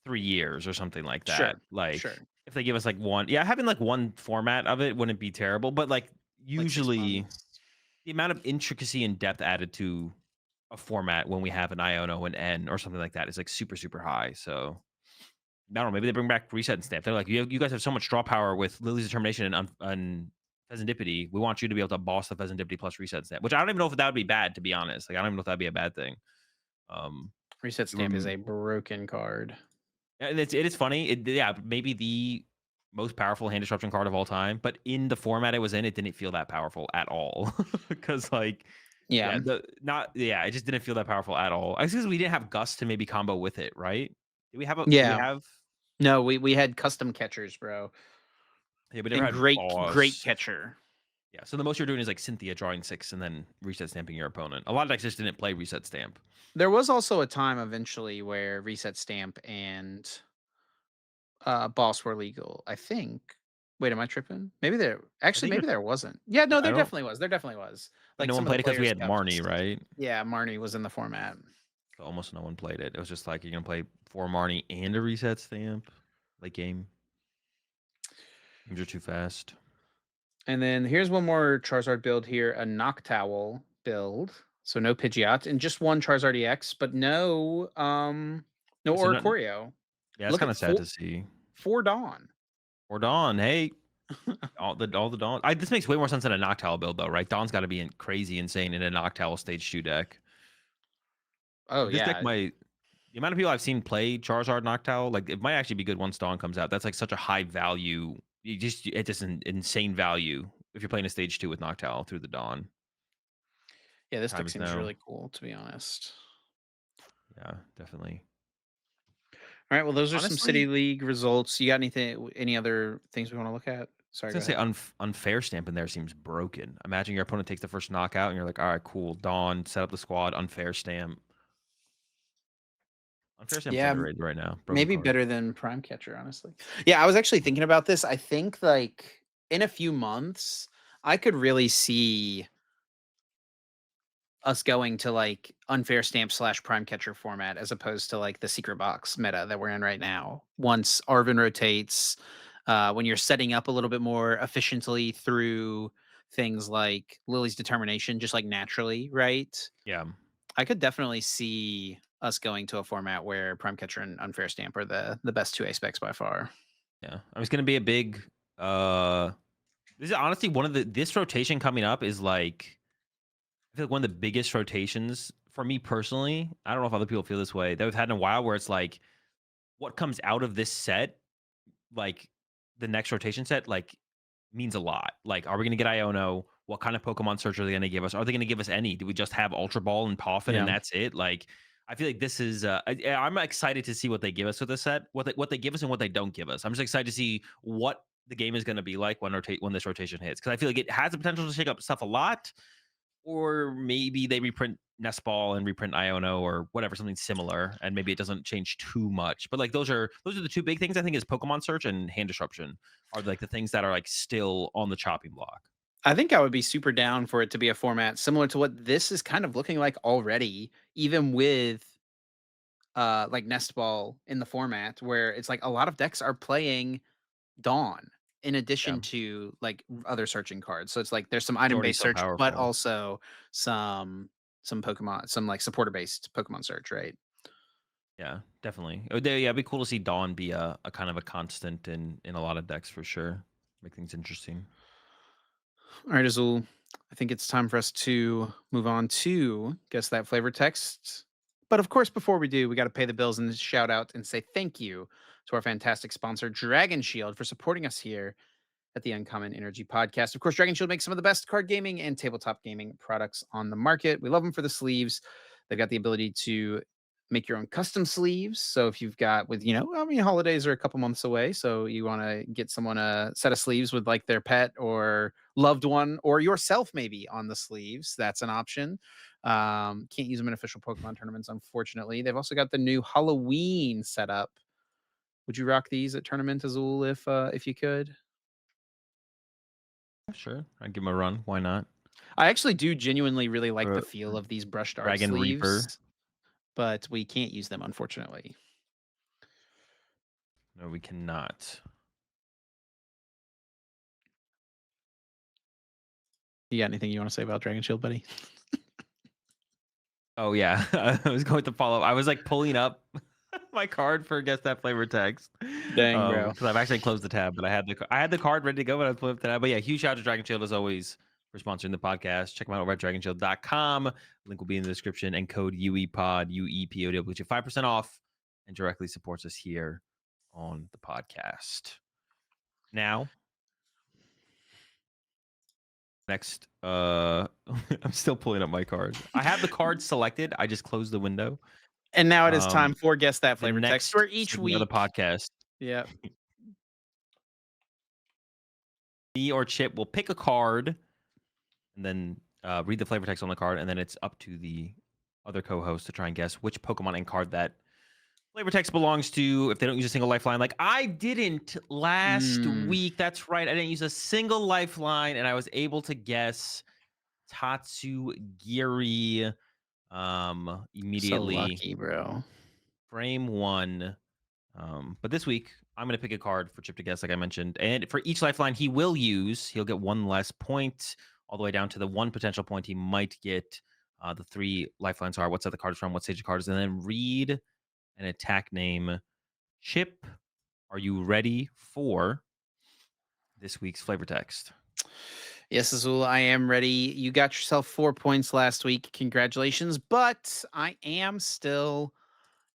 3 years or something like that. Sure, Like sure. if they give us like one, yeah, having like one format of it wouldn't be terrible. But like Like six usually months. the amount of intricacy and depth added to a format when we have an Iono, an N, or something like that is like super, super high. So I don't know. Maybe they bring back reset and stamp. They're like, you guys have so much draw power with Lily's Determination and Pheasantipity. We want you to be able to boss the Pheasantipity plus reset stamp, which I don't even know if that would be bad, to be honest. Like, I don't even know if that'd be a bad thing. Um, Reset you Stamp is a broken card. and it is funny. Yeah, maybe the most powerful hand disruption card of all time, but in the format it was in, it didn't feel that powerful at all. Because like, yeah, Yeah. it just didn't feel that powerful at all. I guess 'cause we didn't have Gust to maybe combo with it, right? Do we Yeah. have No, we had custom catchers, bro. yeah, we never And had great Boss. catcher. Yeah, so the most you're doing is like Cynthia drawing 6 and then reset stamping your opponent. A lot of decks just didn't play reset stamp. There was also a time eventually where Reset Stamp and Boss were legal, I think. Wait, am I tripping? I actually think maybe there wasn't. Yeah, no, I there don't definitely was. There definitely was. but Like no some one of the played it because we players had got Marnie, just right? yeah, Marnie was in the format. So almost no one played it. It was just like you're gonna play 4 Marnie and a reset stamp. Late game. Games are too fast. And then here's one more Charizard build here, a Noctowl build. So no Pidgeot and just one Charizard EX, but no So not Oricorio. yeah, it's Look kind at of sad to see. four Dawn. Or Dawn, hey, all the Dawn. This makes way more sense than a Noctowl build though, right? Dawn's got to be crazy insane in a Noctowl stage 2 deck. Oh Like this deck yeah. might the amount of people I've seen play Charizard Noctowl, like it might actually be good once Dawn comes out. That's like such a high value. It's just an insane value if you're playing a stage 2 with Noctowl through the Dawn. Yeah, this Time deck is seems now. really cool to be honest. Yeah, definitely. All right, well those are some Honestly, City League results. You got any other things we want to look at? I was Sorry, go gonna say ahead. unfair stamp in there seems broken. Imagine your opponent takes the first knockout and you're like, all right, cool. Dawn, set up the squad, unfair stamp. Unfair stamp's Yeah, underrated right now. Broken maybe card. better than Prime Catcher, honestly. Yeah, I was actually thinking about this. I think like in a few months, I could really see us going to like unfair stamp slash prime catcher format as opposed to like the secret box meta that we're in right now. Once Arvin rotates, when you're setting up a little bit more efficiently through things like Lily's determination, just like naturally, right? Yeah. I could definitely see us going to a format where prime catcher and unfair stamp are the best two A specs by far. Yeah. I was gonna be a big this is honestly one of the this rotation coming up is like I feel like one of the biggest rotations for me personally. I don't know if other people feel this way that we've had in a while where it's like what comes out of this set, like the next rotation set, like means a lot. Like, are we gonna get Iono? What kind of Pokemon search are they gonna give us? Are they gonna give us any? Do we just have Ultra Ball and Poffin and Yeah. that's it? Like, I feel like this is. I'm excited to see what they give us with this set. What they give us and what they don't give us. I'm just excited to see what the game is gonna be like when this rotation hits because I feel like it has the potential to shake up stuff a lot. Or maybe they reprint Nest Ball and reprint Iono or whatever, something similar, and maybe it doesn't change too much. But like those are the two big things I think is Pokemon search and hand disruption are like the things that are like still on the chopping block. I think I would be super down for it to be a format similar to what this is kind of looking like already, even with like Nest Ball in the format where it's like a lot of decks are playing Dawn in Yeah. addition to like other searching cards. So it's like there's some It's item already based so search, but powerful. also some some Pokemon, some like supporter based Pokemon search, right? Yeah, definitely. Yeah, it'd be cool to see Dawn be a kind of a constant in a lot of decks for sure. Make things interesting. All right, Azul. I think it's time for us to move on to guess that flavor text. But of course, before we do, we got to pay the bills and shout out and say thank you to our fantastic sponsor, Dragon Shield, for supporting us here at the Uncommon Energy Podcast. Of course, Dragon Shield makes some of the best card gaming and tabletop gaming products on the market. We love them for the sleeves. They've got the ability to make your own custom sleeves. So if you've got with, I mean, holidays are a couple months away. So you want to get someone a set of sleeves with like their pet or loved one or yourself maybe on the sleeves. That's an option. Can't use them in official Pokemon tournaments, unfortunately. They've also got the new Halloween setup. Would you rock these at Tournament Azul if you could? Yeah, sure, I'd give him a run. Why not? I actually do genuinely really like the Uh, feel of these brushed art Dragon Reaper. sleeves, but we can't use them, unfortunately. No, we cannot. You got anything you want to say about Dragon Shield, buddy? Oh yeah, I was going to follow up. I was like pulling up my card for guess that flavor text. Dang, bro. Because I've actually closed the tab, but I had the card ready to go, but I pulling up the tab. But yeah, huge shout out to Dragon Shield as always for sponsoring the podcast. Check them out over at dragonshield.com. Link will be in the description, and code UEPOD UEPOD will get you 5% off and directly supports us here on the podcast. Now, next, I'm still pulling up my card. I have the card selected. I just closed the window. And now it is Um, time for Guess That the Flavor Text, next where each segment of the week, podcast, yeah, me or Chip will pick a card and then read the flavor text on the card, and then it's up to the other co-host to try and guess which Pokemon and card that flavor text belongs to. If they don't use a single lifeline, like I didn't last mm, week. That's right, I didn't use a single lifeline, and I was able to guess Tatsu Giri so immediately. lucky, bro. Frame one. But this week, I'm going to pick a card for Chip to guess, like I mentioned. And for each lifeline he will use, he'll get one less point, all the way down to the one potential point he might get. The three lifelines are what set the card is from, what stage the card is, and then read an attack name. Chip, are you ready for this week's flavor text? Yes, Azul, I am ready. You got yourself 4 points last week. Congratulations. But I am still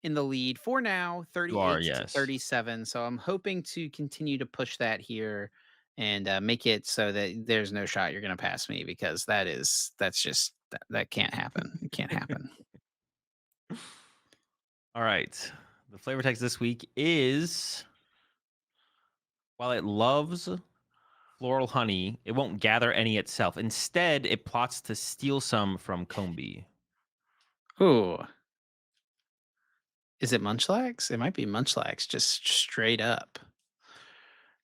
in the lead for now, You are, 38 to yes. 37. So I'm hoping to continue to push that here and make it so that there's no shot you're going to pass me because that's just that can't happen. It can't happen. All right. The flavor text this week is while it loves floral honey, it won't gather any itself. Instead, it plots to steal some from Combi. Ooh, is it Munchlax? It might be Munchlax, just straight up.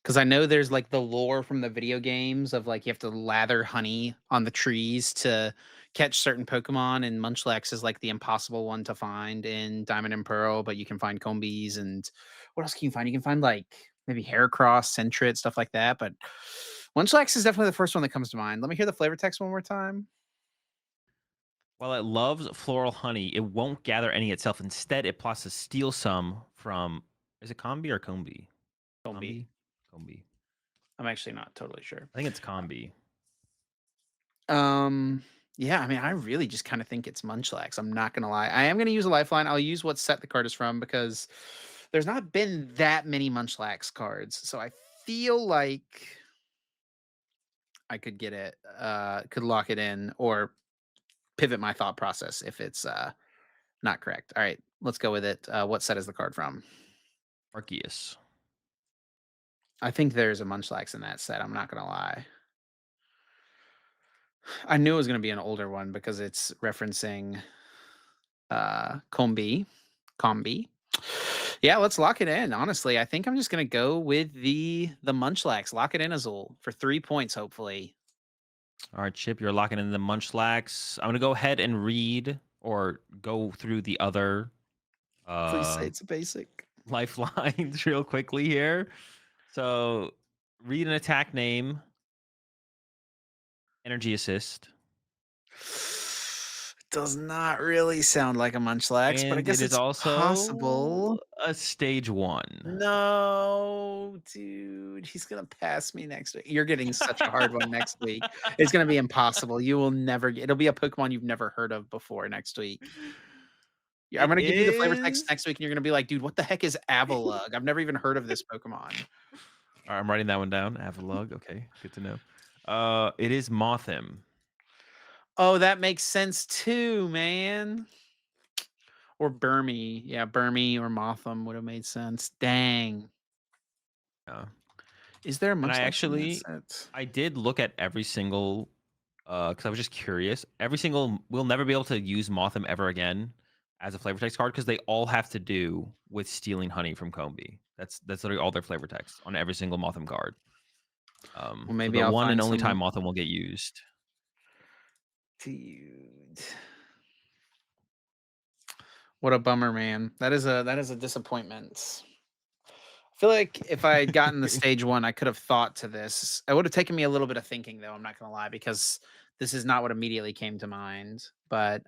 Because I know there's like the lore from the video games of like you have to lather honey on the trees to catch certain Pokemon, and Munchlax is like the impossible one to find in Diamond and Pearl, but you can find Combees and what else can you find? You can find like maybe Heracross, Sentret, stuff like that. But Munchlax is definitely the first one that comes to mind. Let me hear the flavor text one more time. While it loves floral honey, it won't gather any itself. Instead, it plots to steal some from. Is it Combi or Combi? Combee. Combi? Combi. I'm actually not totally sure. I think it's Combi. Um, yeah, I mean, I really just kind of think it's Munchlax. I'm not gonna lie. I am gonna use a lifeline. I'll use what set the card is from because there's not been that many Munchlax cards. So I feel like I could get it, could lock it in or pivot my thought process if it's not correct. All right, let's go with it. What set is the card from? Arceus. I think there's a Munchlax in that set. I'm not gonna lie. I knew it was gonna be an older one because it's referencing Combi. Yeah, let's lock it in. Honestly, I think I'm just gonna go with the Munchlax. Lock it in, Azul, for 3 points, hopefully. All right, Chip, you're locking in the Munchlax. I'm going to go ahead and read or go through the other Please say uh, it's a basic. lifelines real quickly here. So, read an attack name, energy assist. does not really sound like a Munchlax, but I And it guess is it's also possible. a stage 1. No, dude, he's gonna pass me next week. You're getting such a hard one next week. It's gonna be impossible. You will never get it'll be a Pokemon you've never heard of before next week. Yeah, I'm It gonna give you the flavor text is next week, and you're gonna be like, "Dude, what the heck is Avalugg? I've never even heard of this Pokemon." Alright, I'm writing that one down. Avalugg, okay, good to know. It is Mothim. Oh, that makes sense too, man. Or Burmy. Yeah, Burmy or Mothim would have made sense. Dang. Yeah. Is there a And Munchlax in that set? I did look at every single, because I was just curious. Every single we'll never be able to use Mothim ever again as a flavor text card because they all have to do with stealing honey from Combi. That's literally all their flavor text on every single Mothim card. Well, So maybe the I'll one and find only some time Mothim will get used. dude. What a bummer, man. That is a disappointment. I feel like if I had gotten the stage 1, I could have thought to this. It would have taken me a little bit of thinking though, I'm not gonna lie, because this is not what immediately came to mind. But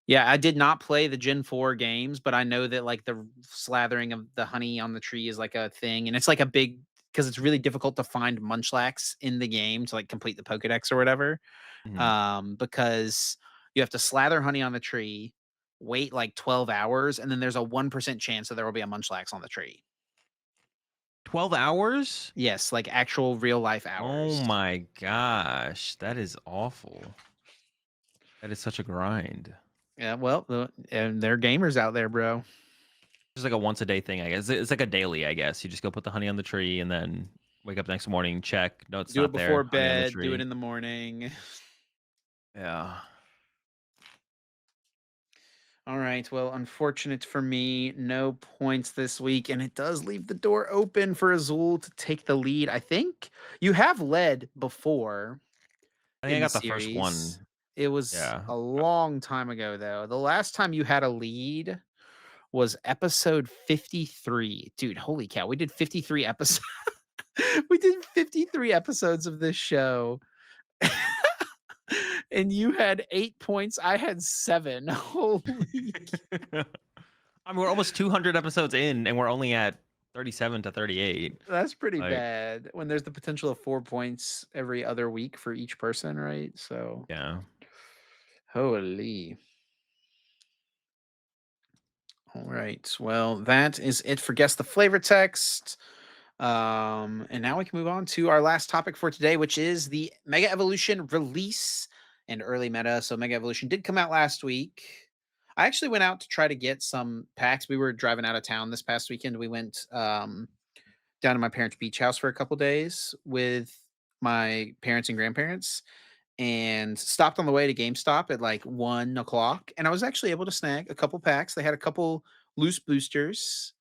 yeah, I did not play the Gen 4 games, but I know that like the slathering of the honey on the tree is like a thing, and it's like a big because it's really difficult to find Munchlax in the game to like complete the Pokedex or whatever. Mhm. Because you have to slather honey on the tree, wait like 12 hours, and then there's a 1% chance that there will be a Munchlax on the tree. 12 hours? Yes, like actual real life Oh hours. my gosh, that is awful. That is such a grind. Yeah, well, and there are gamers out there, bro. Just like a once a day thing, I guess. It's like a daily, I guess. You just go put the honey on the tree and then wake up next morning, check. No, it's Do it not before there. Honey on the bed, do it tree. in the morning. Yeah. All right. Well, unfortunate for me, no points this week, and it does leave the door open for Azul to take the lead. I think you have led before I think I in the got the first series. one. It was Yeah. a long time ago, though. The last time you had a lead was episode 53. Dude, holy cow. We did 53 episodes. We did 53 episodes of this show. And you had 8 points. I had seven. Holy I mean, we're almost 200 episodes in and we're only at 37 to 38. That's pretty Like, bad when there's the potential of 4 points every other week for each person, right? So, yeah. holy. All right. Well, that is it for guess the flavor text. And now we can move on to our last topic for today, which is the Mega Evolution release and early meta. So, Mega Evolution did come out last week. I actually went out to try to get some packs. We were driving out of town this past weekend. We went down to my parents' beach house for a couple days with my parents and grandparents and stopped on the way to GameStop at like 1 o'clock. And I was actually able to snag a couple packs. They had a couple loose boosters.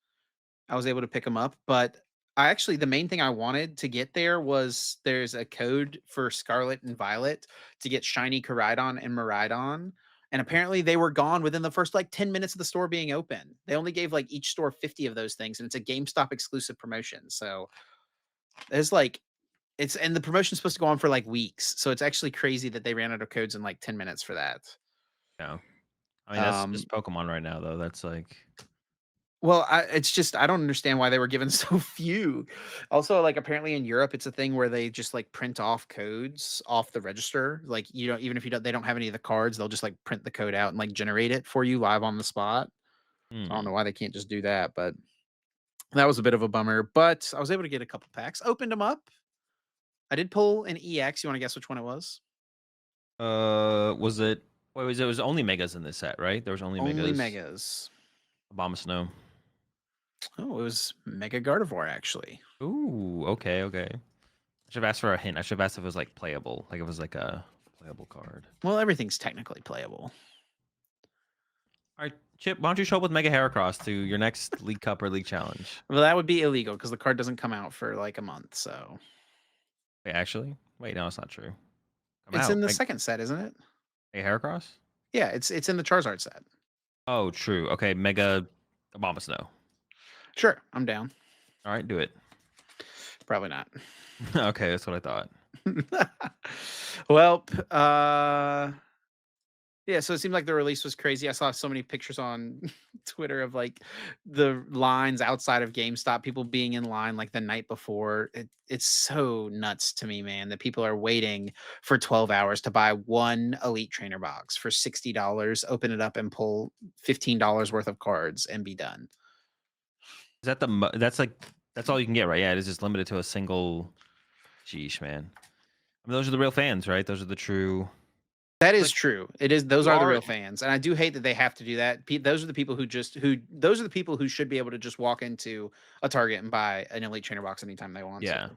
I was able to pick them up. But I actually, the main thing I wanted to get there was there's a code for Scarlet and Violet to get Shiny Koridon and Maridon. And apparently they were gone within the first like 10 minutes of the store being open. They only gave like each store 50 of those things. And it's a GameStop exclusive promotion. So there's like it's and the promotion's supposed to go on for, like, weeks, so it's actually crazy that they ran out of codes in, like, 10 minutes for that. Yeah. I mean, that's Um, just Pokemon right now, though. That's like, well, it's just I don't understand why they were given so few. Also, like, apparently in Europe, it's a thing where they just, like, print off codes off the register, like, you don't even if you don't they don't have any of the cards, they'll just, like, print the code out and, like, generate it for you live on the spot. So I don't know hmm. why they can't just do that, but that was a bit of a bummer, but I was able to get a couple packs, opened them up. I did pull an EX. You wanna guess which one it was? Was it? Wait, was only megas in this set, right? There was only Only megas. megas. Obama Snow. Oh, it was Mega Gardevoir, actually. Ooh, okay, okay. I should have asked for a hint. I should have asked if it was like playable, like it was like a playable card. Well, everything's technically playable. All right, Chip, why don't you show up with Mega Heracross to your next League Cup or League Challenge? Well, that would be illegal because the card doesn't come out for like a month. So Wait, actually, wait, no, it's not true. Come it's in out, the second set, isn't it? Mega Heracross. Yeah, it's in the Charizard set. Oh, true. Okay, Mega Obama Snow. Sure, I'm down. All right, do it. Probably not. Okay, that's what I thought. Well, Yeah, so it seemed like the release was crazy. I saw so many pictures on Twitter of like the lines outside of GameStop, people being in line like the night before. It's so nuts to me, man, that people are waiting for 12 hours to buy one Elite Trainer box for $60, open it up and pull $15 worth of cards and be done. Is that that's like that's all you can get, right? Yeah, it is just limited to a single. Sheesh, man. I mean, those are the real fans, right? Those are the true. That It's is like true. It is those you are the are. real fans, and I do hate that they have to do that. Those are the people who those are the people who should be able to just walk into a Target and buy an Elite Trainer box anytime they want to. Yeah,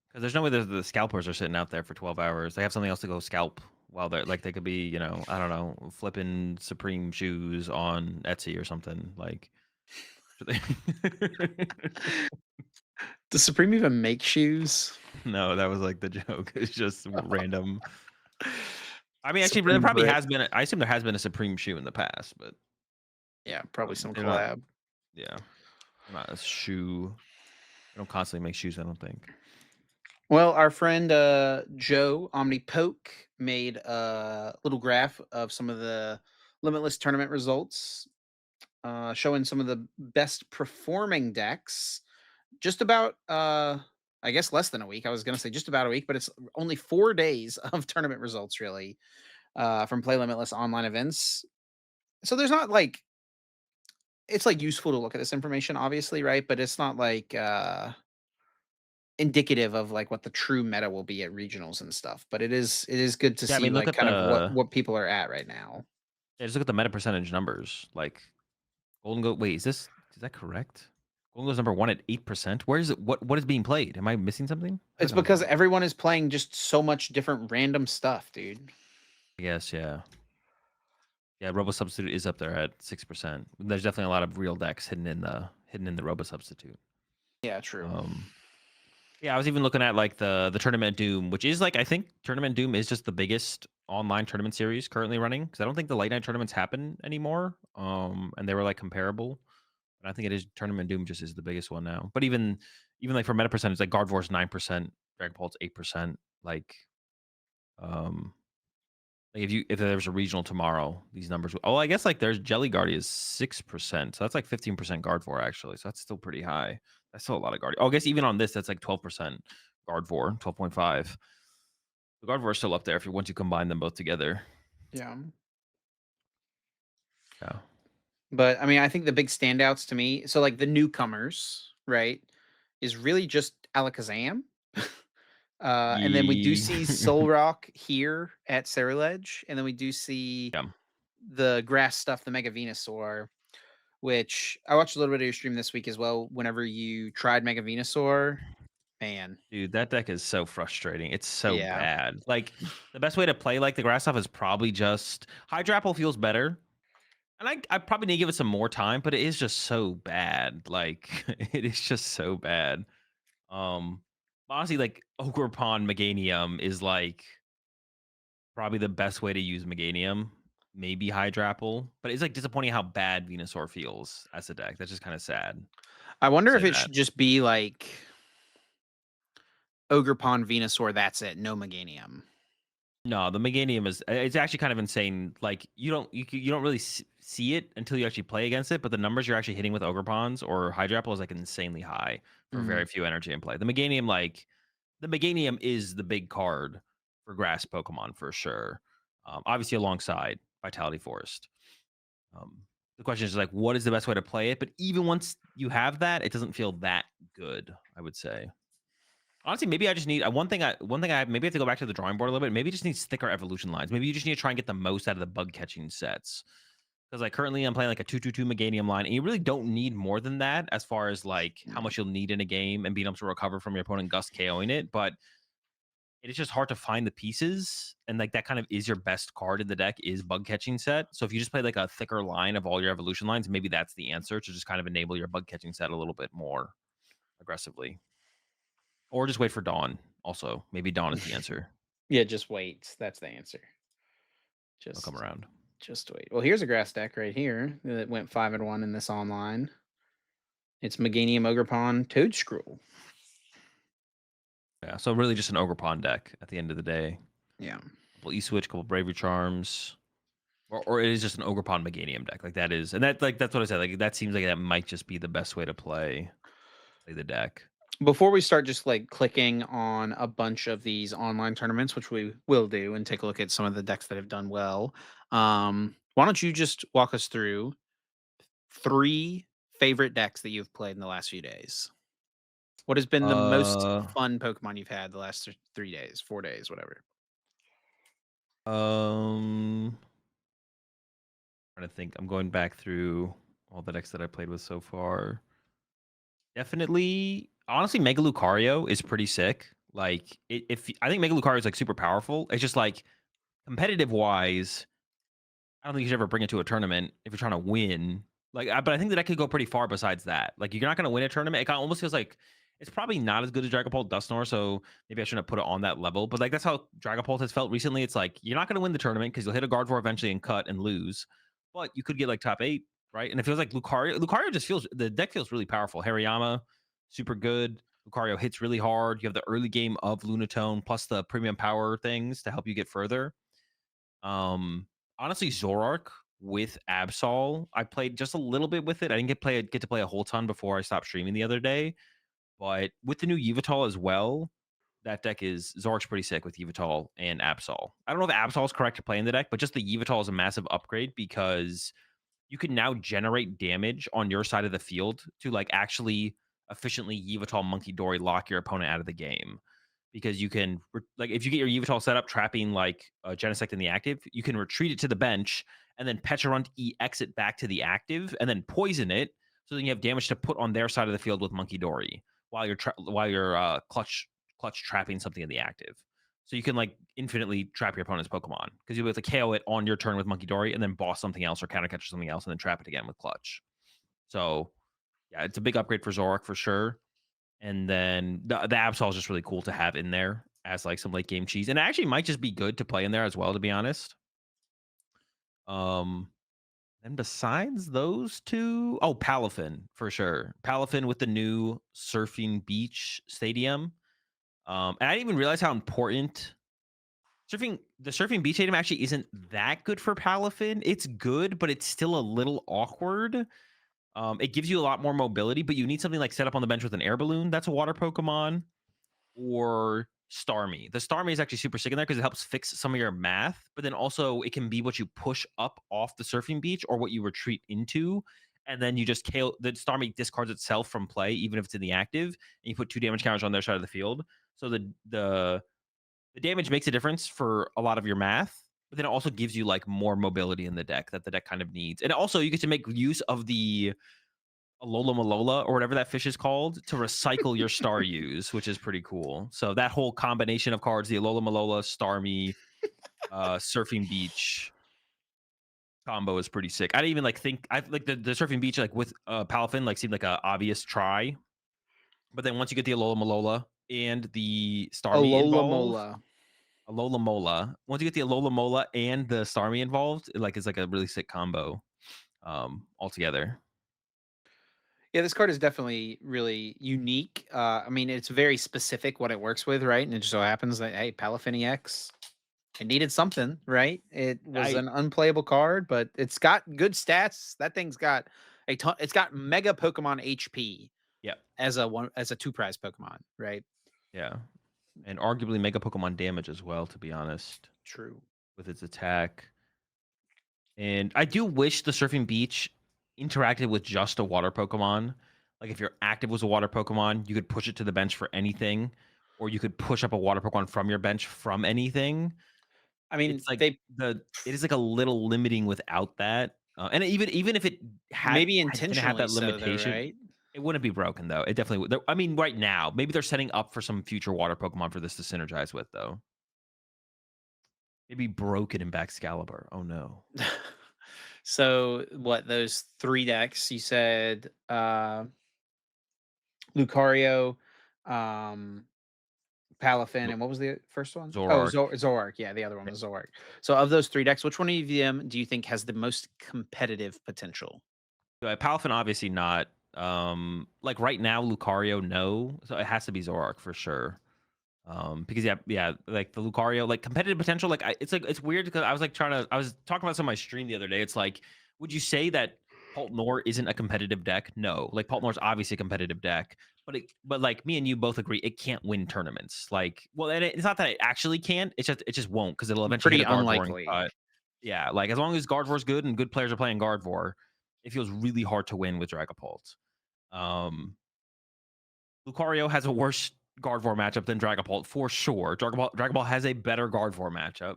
because there's no way the scalpers are sitting out there for 12 hours. They have something else to go scalp while they're like they could be, I don't know, flipping Supreme shoes on Etsy or something. Like, Does Supreme even make shoes? no, that was like the joke. It's just random. I mean, actually, there Supreme probably brick. has been. I assume there has been a Supreme shoe in the past, but Yeah, probably some they're not. collab. Yeah, they're not a shoe. They don't constantly make shoes. I don't think. Well, our friend Joe OmniPoke made a little graph of some of the Limitless tournament results, showing some of the best performing decks. Just about, I guess, less than a week. I was going to say just about a week, but it's only 4 days of tournament results, really, from Play Limitless online events. So there's not like it's like useful to look at this information, obviously, right? But it's not like indicative of like what the true meta will be at regionals and stuff. But it is good to Yeah, I see mean, look like at kind of what the. what people are at right now. Yeah, just look at the meta percentage numbers. Like Golden Goat. Wait, is that correct? Golden Goat's number one at 8%. Where is it? What is being played? Am I missing something? I feel It's like I'm. because everyone is playing just so much different random stuff, dude. Yes, yeah. Yeah, Robo Substitute is up there at 6%. There's definitely a lot of real decks hidden in the Robo Substitute. Yeah, true. Um, yeah, I was even looking at like the Tournament Doom, which is like I think Tournament Doom is just the biggest online tournament series currently running because I don't think the late night tournaments happen anymore. And they were like comparable, but I think it is Tournament Doom just is the biggest one now. But even like for meta percentage, like Gardevoir's 9%, Dragon Balls 8%. Like um Like if there was a regional tomorrow, these numbers. Oh, I guess like there's Jelly Guardy is 6%, so that's like 15% guard for actually. So that's still pretty high. That's still a lot of guard. Oh, I guess even on this, that's like 12% guard for 12.5. The guard for is still up there if you once you combine them both together. Yeah. Yeah. But I mean, I think the big standouts to me, so like the newcomers, right, is really just Alakazam. And then we do Ye- see Soul Rock here at Cerulege, and then we do see yeah, the grass stuff, the Mega Venusaur, which I watched a little bit of your stream this week as well. Whenever you tried Mega Venusaur, man, dude, that deck is so frustrating. It's so yeah, bad. Like the best way to play like the grass stuff is probably just Hydrapple feels better. And I probably need to give it some more time, but it is just so bad. Like it is just so bad. Um, Honestly, like Ogerpon Meganium is like probably the best way to use Meganium. Maybe Hydrapple, but it's like disappointing how bad Venusaur feels as a deck. That's just kind of sad. I I'll wonder say if it that. should just be like Ogerpon Venusaur. That's it, no Meganium. No, the Meganium is it's actually kind of insane. Like you don't really see it until you actually play against it, but the numbers you're actually hitting with Ogerpons or Hydrapple is like insanely high for Mm, very few energy in play. The Meganium is the big card for grass Pokemon for sure. Obviously, alongside Vitality Forest. Um, the question is like, what is the best way to play it? But even once you have that, it doesn't feel that good. I would say. Honestly, maybe I just need one thing I maybe I have to go back to the drawing board a little bit. Maybe just needs thicker evolution lines. Maybe you just need to try and get the most out of the bug catching sets. Because like currently I'm playing like a 2/2/2 Meganium line, and you really don't need more than that as far as like how no. much you'll need in a game and being able to recover from your opponent Gust KOing it. But it is just hard to find the pieces, and like that kind of is your best card in the deck is bug catching set. So if you just play like a thicker line of all your evolution lines, maybe that's the answer to just kind of enable your bug catching set a little bit more aggressively, or just wait for Dawn. Also, maybe Dawn is the answer. Yeah, just wait. That's the answer. It'll come Just around. just wait. Well, here's a grass deck right here that went 5-1 in this online. It's Meganium Ogerpon Toadscruel. Yeah, so really just an Ogre Pond deck at the end of the day. Yeah. Couple E-Switch, couple Bravery Charms, or it is just an Ogrepon Meganium deck. Like that is, and that like that's what I said. Like that seems like that might just be the best way to play the deck. Before we start just like clicking on a bunch of these online tournaments, which we will do, and take a look at some of the decks that have done well, why don't you just walk us through three favorite decks that you've played in the last few days? What has been the most Uh, fun Pokemon you've had the last 3 days, 4 days, whatever? um, trying to think. I'm going back through all the decks that I played with so far. Definitely, honestly, Mega Lucario is pretty sick. Like, if I think Mega Lucario is like super powerful. It's just like competitive wise, I don't think you should ever bring it to a tournament if you're trying to win. Like, but I think that I could go pretty far besides that. Like, you're not going to win a tournament. It kind of almost feels like it's probably not as good as Dragapult Dusknoir, so maybe I shouldn't have put it on that level. But like, that's how Dragapult has felt recently. It's like you're not going to win the tournament because you'll hit a Gardevoir eventually and cut and lose, but you could get like top eight, right? And it feels like Lucario. Lucario just feels the deck feels really powerful. Hariyama, super good. Lucario hits really hard. You have the early game of Lunatone plus the premium power things to help you get further. Um, Honestly, Zoroark with Absol, I played just a little bit with it. I didn't get to play a whole ton before I stopped streaming the other day. But with the new Yveltal as well, that deck is Zoroark's pretty sick with Yveltal and Absol. I don't know if Absol is correct to play in the deck, but just the Yveltal is a massive upgrade because you can now generate damage on your side of the field to like actually efficiently Yveltal Monkey Dory lock your opponent out of the game. Because you can like if you get your Yveltal set up trapping like Genesect in the active, you can retreat it to the bench and then Pecharunt EX it back to the active and then poison it. So then you have damage to put on their side of the field with Monkey Dory while you're clutch trapping something in the active. So you can like infinitely trap your opponent's Pokemon because you'll be able to KO it on your turn with Monkey Dory and then boss something else or counter catch something else and then trap it again with Clutch. So yeah, it's a big upgrade for Zoroark for sure. And then the Absol is just really cool to have in there as like some late game cheese. And it actually might just be good to play in there as well, to be honest. Um, and besides those two, oh, Palafin for sure. Palafin with the new Surfing Beach Stadium. And I didn't even realize how important the Surfing Beach Stadium actually isn't that good for Palafin. It's good, but it's still a little awkward. It gives you a lot more mobility, but you need something like set up on the bench with an air balloon. That's a water Pokemon or Starmie. The Starmie is actually super sick in there because it helps fix some of your math, but then also it can be what you push up off the surfing beach or what you retreat into. And then you just KO the Starmie discards itself from play, even if it's in the active, and you put 2 damage counters on their side of the field. So the damage makes a difference for a lot of your math, but then it also gives you like more mobility in the deck that the deck kind of needs. And also you get to make use of the Alola Malola or whatever that fish is called to recycle your star use, which is pretty cool. So that whole combination of cards, the Alola Malola, Starmie, Surfing Beach combo is pretty sick. I didn't even like think I like the Surfing Beach like with Palafin like seemed like a obvious try, but then once you get the Alola Malola and the Starmie Alola involved, Mola. Alola Mola. Once you get the Alola Mola and the Starmie involved, it like it's like a really sick combo altogether. Yeah, this card is definitely really unique. I mean, it's very specific what it works with, right? And it just so happens that hey, Palafin EX, it needed something, right? It was I an unplayable card, but it's got good stats. That thing's got a ton. It's got Mega Pokemon HP Yeah, as a two prize Pokemon, right? yeah. And arguably Mega Pokemon damage as well, to be honest, True. with its attack. And I do wish the Surfing Beach interacted with just a water Pokemon. Like if your active was a water Pokemon, you could push it to the bench for anything, or you could push up a water Pokemon from your bench from anything. I mean, It's like they it is like a little limiting without that. And even if it maybe didn't have intentionally that so, though, limitation, right? it wouldn't be broken though. It definitely would. I mean, right now, maybe they're setting up for some future water Pokemon for this to synergize with though. Maybe broken in Baxcalibur. Oh no. So what those three decks you said Lucario, um Palafin, Zo- and what was the first one? Oh, Zoroark. Zoark. Yeah, the other one Yeah. was Zoark. So of those three decks, which one of them do you think has the most competitive potential? Palafin obviously not. Like right now, Lucario, no. So it has to be Zoroark for sure. Because yeah, like the Lucario, like competitive potential, it's weird because I was talking about some of my stream the other day. It's like, would you say that Nor isn't a competitive deck? No, like Nor's obviously a competitive deck, but like me and you both agree, it can't win tournaments. Like, well, and it's not that it actually can't. It just won't because it'll eventually hit Pretty a Gardevoring unlikely. spot. Yeah, like as long as Gardevoir's good and good players are playing Gardevoir, it feels really hard to win with Dragapult. Um, Lucario has a worse Gardevoir matchup than Dragapult for sure. Dragapult has a better Gardevoir matchup.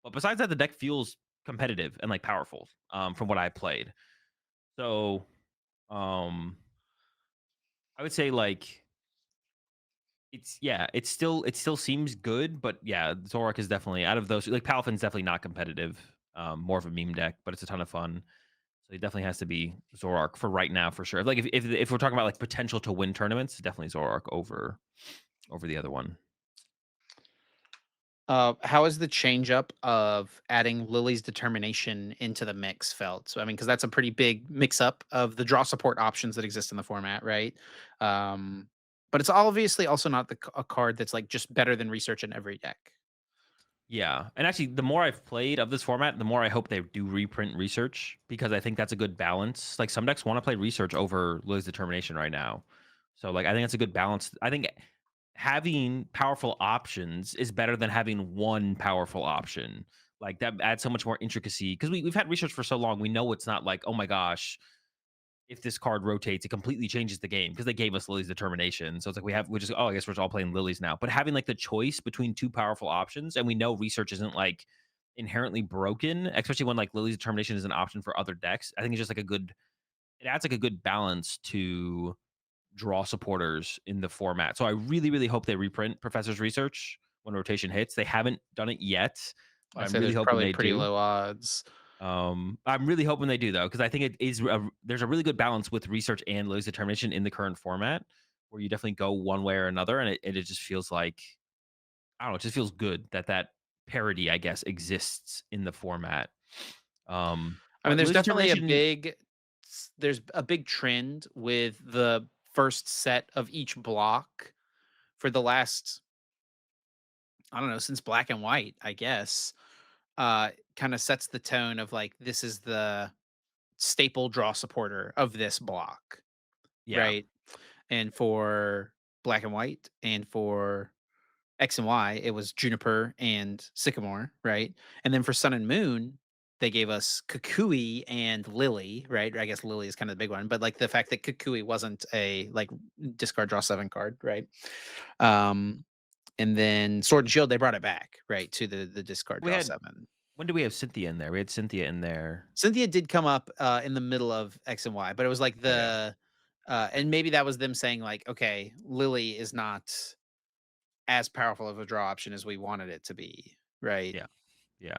But besides that, the deck feels competitive and like powerful from what I played. So um I would say like it still seems good, but yeah, Zoroark is definitely out of those like Palfin's definitely not competitive. More of a meme deck, but it's a ton of fun. So it definitely has to be Zoroark for right now for sure. Like if we're talking about like potential to win tournaments, definitely Zoroark over the other one. How is the change up of adding Lily's determination into the mix felt? So, I mean, because that's a pretty big mix up of the draw support options that exist in the format, right? Um, but it's obviously also not a card that's like just better than research in every deck. Yeah, and actually, the more I've played of this format, the more I hope they do reprint research because I think that's a good balance. Like some decks want to play research over Liz Determination right now, so like I think that's a good balance. I think having powerful options is better than having one powerful option. Like that adds so much more intricacy because we've had research for so long. We know it's not like oh my gosh, if this card rotates, it completely changes the game because they gave us Lily's determination. So it's like we just oh, I guess we're just all playing Lilies now. But having like the choice between two powerful options, and we know research isn't like inherently broken, especially when like Lily's determination is an option for other decks. I think it's just like a good it adds like a good balance to draw supporters in the format. So I really, really hope they reprint Professor's Research when rotation hits. They haven't done it yet, but I'd I'm say really there's hoping probably they pretty do. low odds. I'm really hoping they do though, because I think there's a really good balance with research and Lily's determination in the current format, where you definitely go one way or another, and it just feels like I don't know, it just feels good that that parity, I guess, exists in the format. I mean, But there's Lily's definitely determination, there's a big trend with the first set of each block for the last, I don't know, since black and white, I guess. Kind of sets the tone of like this is the staple draw supporter of this block, yeah, right? And for black and white and for X and Y, it was Juniper and Sycamore, right? And then for Sun and Moon, they gave us Kukui and Lily, right? I guess Lily is kind of the big one, but like the fact that Kukui wasn't a like discard draw seven card, right? Um, and then Sword and Shield, they brought it back, right, to the discard we draw had seven. when do we have Cynthia in there? We had Cynthia in there. Cynthia did come up in the middle of X and Y, but it was like Okay, and maybe that was them saying like, okay, Lily is not as powerful of a draw option as we wanted it to be, right? yeah, yeah.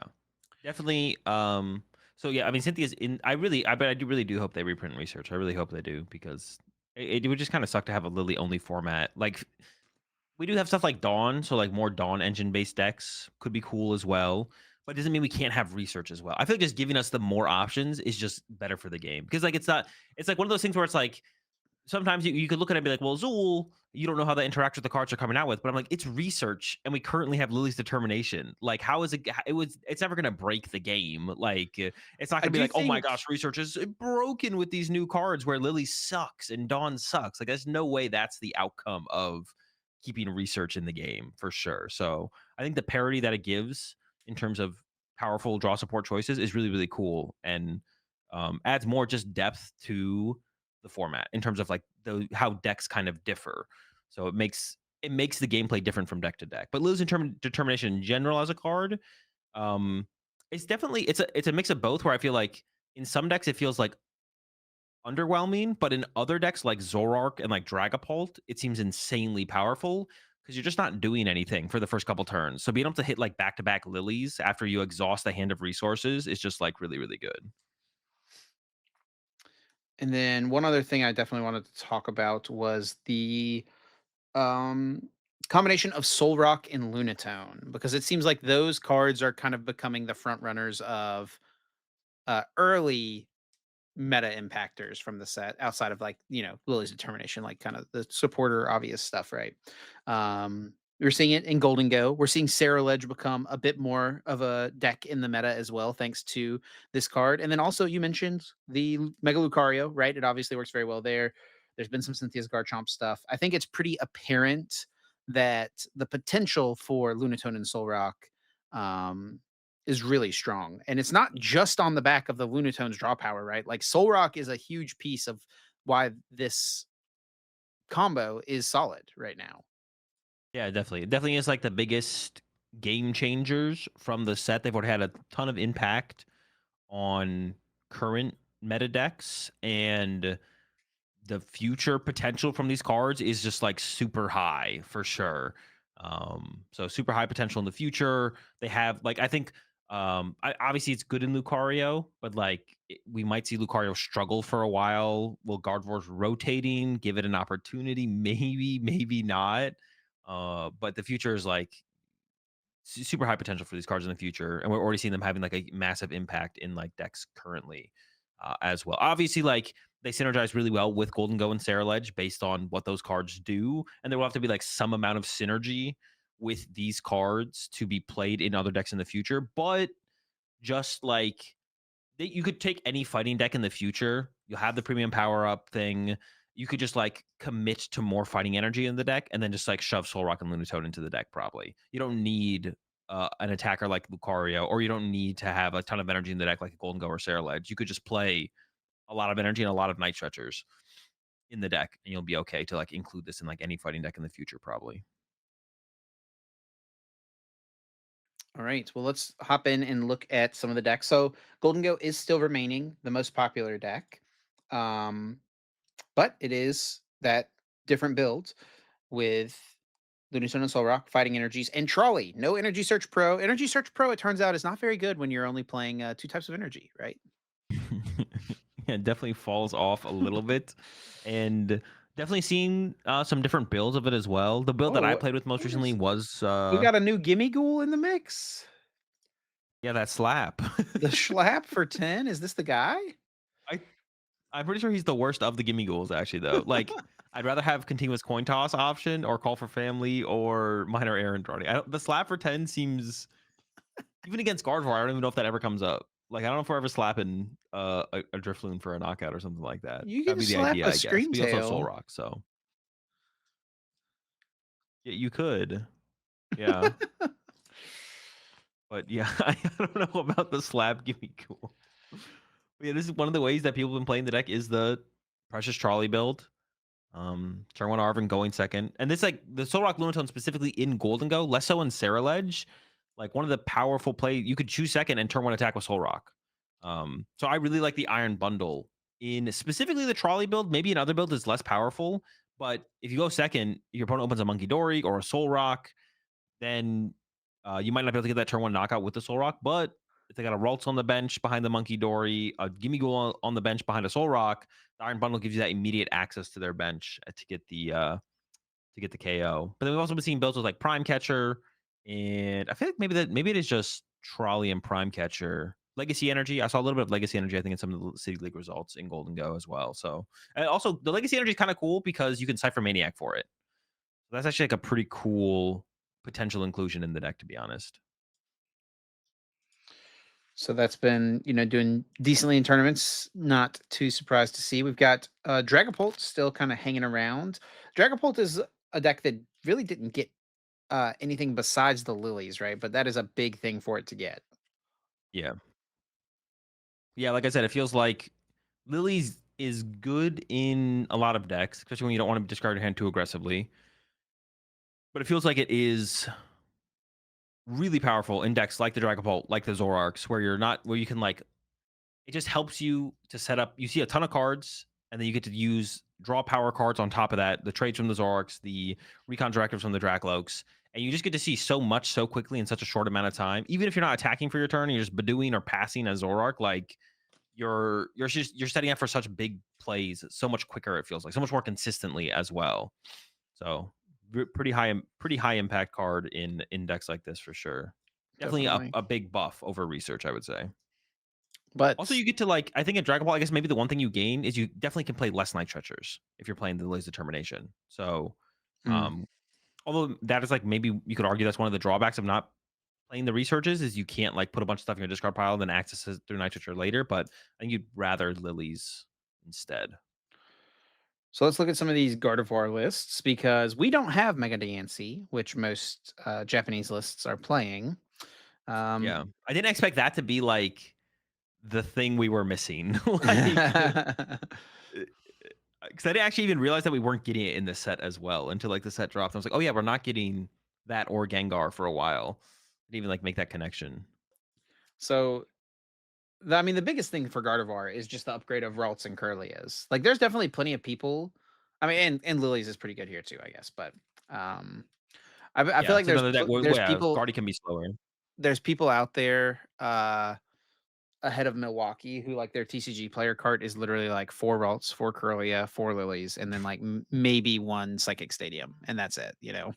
Definitely. So yeah, I mean, Cynthia's in. I do really do hope they reprint research. I really hope they do because it would just kind of suck to have a Lily only format. Like we do have stuff like Dawn, so like more Dawn engine based decks could be cool as well. But it doesn't mean we can't have research as well. I feel like just giving us the more options is just better for the game because like it's not. It's like one of those things where it's like sometimes you could look at it and be like, well, Zool, you don't know how that interacts with the cards you're coming out with. But I'm like, it's research, and we currently have Lily's determination. Like, how is it? It's never gonna break the game. Like, it's not I gonna be do like, oh my think gosh, research is broken with these new cards where Lily sucks and Dawn sucks. Like, there's no way that's the outcome of keeping research in the game for sure. So I think the parity that it gives in terms of powerful draw support choices is really really cool and adds more just depth to the format in terms of like the how decks kind of differ. So it makes the gameplay different from deck to deck. But losing determination in general as a card, um, it's definitely it's a mix of both. Where I feel like in some decks it feels like underwhelming, but in other decks like Zoroark and like Dragapult, it seems insanely powerful because you're just not doing anything for the first couple turns. So being able to hit like back to back lilies after you exhaust the hand of resources is just like really really good. and then one other thing I definitely wanted to talk about was the um combination of Soul Rock and Lunatone because it seems like those cards are kind of becoming the front runners of early meta impactors from the set outside of like, Lily's determination, like kind of the supporter obvious stuff, right? We're seeing it in Golden Go. We're seeing Sarah Ledge become a bit more of a deck in the meta as well, thanks to this card. And then also you mentioned the Mega Lucario, right? It obviously works very well there. There's been some Cynthia's Garchomp stuff. I think it's pretty apparent that the potential for Lunatone and Solrock um, is really strong. And it's not just on the back of the Lunatone's draw power, right? Like Solrock is a huge piece of why this combo is solid right now. Yeah, definitely. It definitely is like the biggest game changers from the set. They've already had a ton of impact on current meta decks, and the future potential from these cards is just like super high for sure. So super high potential in the future. They have like I think obviously it's good in Lucario, but like we might see Lucario struggle for a while. Will Gardevoir's rotating give it an opportunity? Maybe, maybe not. But the future is like super high potential for these cards in the future, and we're already seeing them having like a massive impact in like decks currently as well. Obviously, like they synergize really well with Golden Go and Sarah Ledge based on what those cards do, and there will have to be like some amount of synergy with these cards to be played in other decks in the future. But just like you could take any fighting deck in the future. You'll have the premium power up thing. You could just like commit to more fighting energy in the deck, and then just like shove Soul Rock and Lunatone into the deck. Probably you don't need an attacker like Lucario, or you don't need to have a ton of energy in the deck like a Golden Go or Sarah Ledge. You could just play a lot of energy and a lot of Night Stretchers in the deck, and you'll be okay to like include this in like any fighting deck in the future. Probably. All right. Well, let's hop in and look at some of the decks. So Golden Go is still remaining the most popular deck, um, but it is that different build with Lunatone and Solrock, Fighting Energies, and Trolley. No Energy Search Pro. Energy Search Pro, it turns out, is not very good when you're only playing two types of energy, right? Yeah, it definitely falls off a little bit, and definitely seen some different builds of it as well. The build that I Oh, played with most what recently is? was We got a new Gimme Ghoul in the mix. yeah, that slap. The Schlap for 10. Is this the guy? I I'm pretty sure he's the worst of the gimme ghouls actually though. Like I'd rather have continuous coin toss option or call for family or minor errand running. The slap for 10 seems even against Gardevoir, I don't even know if that ever comes up. Like I don't know if we're ever slapping a Drifloon for a knockout or something like that. You That'd can be the slap idea, a I guess. Screen But you also have Soul Tail. Rock, so yeah, you could. Yeah. But yeah, I don't know about the slap gimme cool. Yeah, this is one of the ways that people have been playing the deck is the Precious Trolley build. Turn one Arvin going second. And this like the Soul Rock Lunatone specifically in Golden Go, less so in Sarah Ledge. Like one of the powerful play, you could choose second and turn one attack with Soul Rock. So I really like the Iron Bundle in specifically the trolley build. Maybe another build is less powerful, but if you go second, your opponent opens a Monkey Dory or a Soul Rock, then you might not be able to get that turn one knockout with the Soul Rock. But if they got a Ralts on the bench behind the Monkey Dory, a Gimme Ghoul on the bench behind a Soul Rock, the Iron Bundle gives you that immediate access to their bench to get the KO. But then we've also been seeing builds with like Prime Catcher, and I feel like maybe it is just Trolley and Prime Catcher. Legacy Energy. I saw a little bit of Legacy Energy, I think, in some of the City League results in Golden Go as well. So, and also the Legacy Energy is kind of cool because you can Cypher Maniac for it. So that's actually like a pretty cool potential inclusion in the deck, to be honest. So that's been, doing decently in tournaments. Not too surprised to see. We've got Dragapult still kind of hanging around. Dragapult is a deck that really didn't get anything besides the lilies, right? But that is a big thing for it to get. Yeah. Yeah, like I said, it feels like Lily's is good in a lot of decks, especially when you don't want to discard your hand too aggressively. But it feels like it is really powerful in decks like the Dragapult, like the Zoroarks, where you can like it just helps you to set up. You see a ton of cards, and then you get to use draw power cards on top of that, the trades from the Zoroarks, the recon directives from the Drakloaks, and you just get to see so much so quickly in such a short amount of time. Even if you're not attacking for your turn, you're just bedooing or passing a Zoroark, like you're setting up for such big plays so much quicker. It feels like so much more consistently as well. So pretty high impact card in decks like this for sure. Definitely Definitely. a big buff over research, I would say. Also, But you get to like I think in Dragon Ball, I guess maybe the one thing you gain is you definitely can play less Night Stretchers if you're playing the Lays Determination. So mm, um Although that is like maybe you could argue that's one of the drawbacks of not playing the researches is you can't like put a bunch of stuff in your discard pile and then access it through nitrate later. But I think you'd rather lilies instead. So let's look at some of these Gardevoir lists because we don't have Mega Diancie, which most Japanese lists are playing. Um, Yeah, I didn't expect that to be like the thing we were missing. Like, because I didn't actually even realize that we weren't getting it in the set as well until like the set dropped. I was like, oh yeah, we're not getting that or Gengar for a while. I didn't even like make that connection. so I mean, the biggest thing for Gardevoir is just the upgrade of Ralts and Curlias. Like, there's definitely plenty of people. I mean, and Lilies is pretty good here too, I guess. But um, I feel Yeah, like it's another deck. Well, there's yeah, people Guardy can be slower. out there ahead of Milwaukee who like their TCG player cart is literally like 4 Ralts, 4 Curlia, 4 Lilies, and then like maybe 1 Psychic Stadium, and that's it. You know.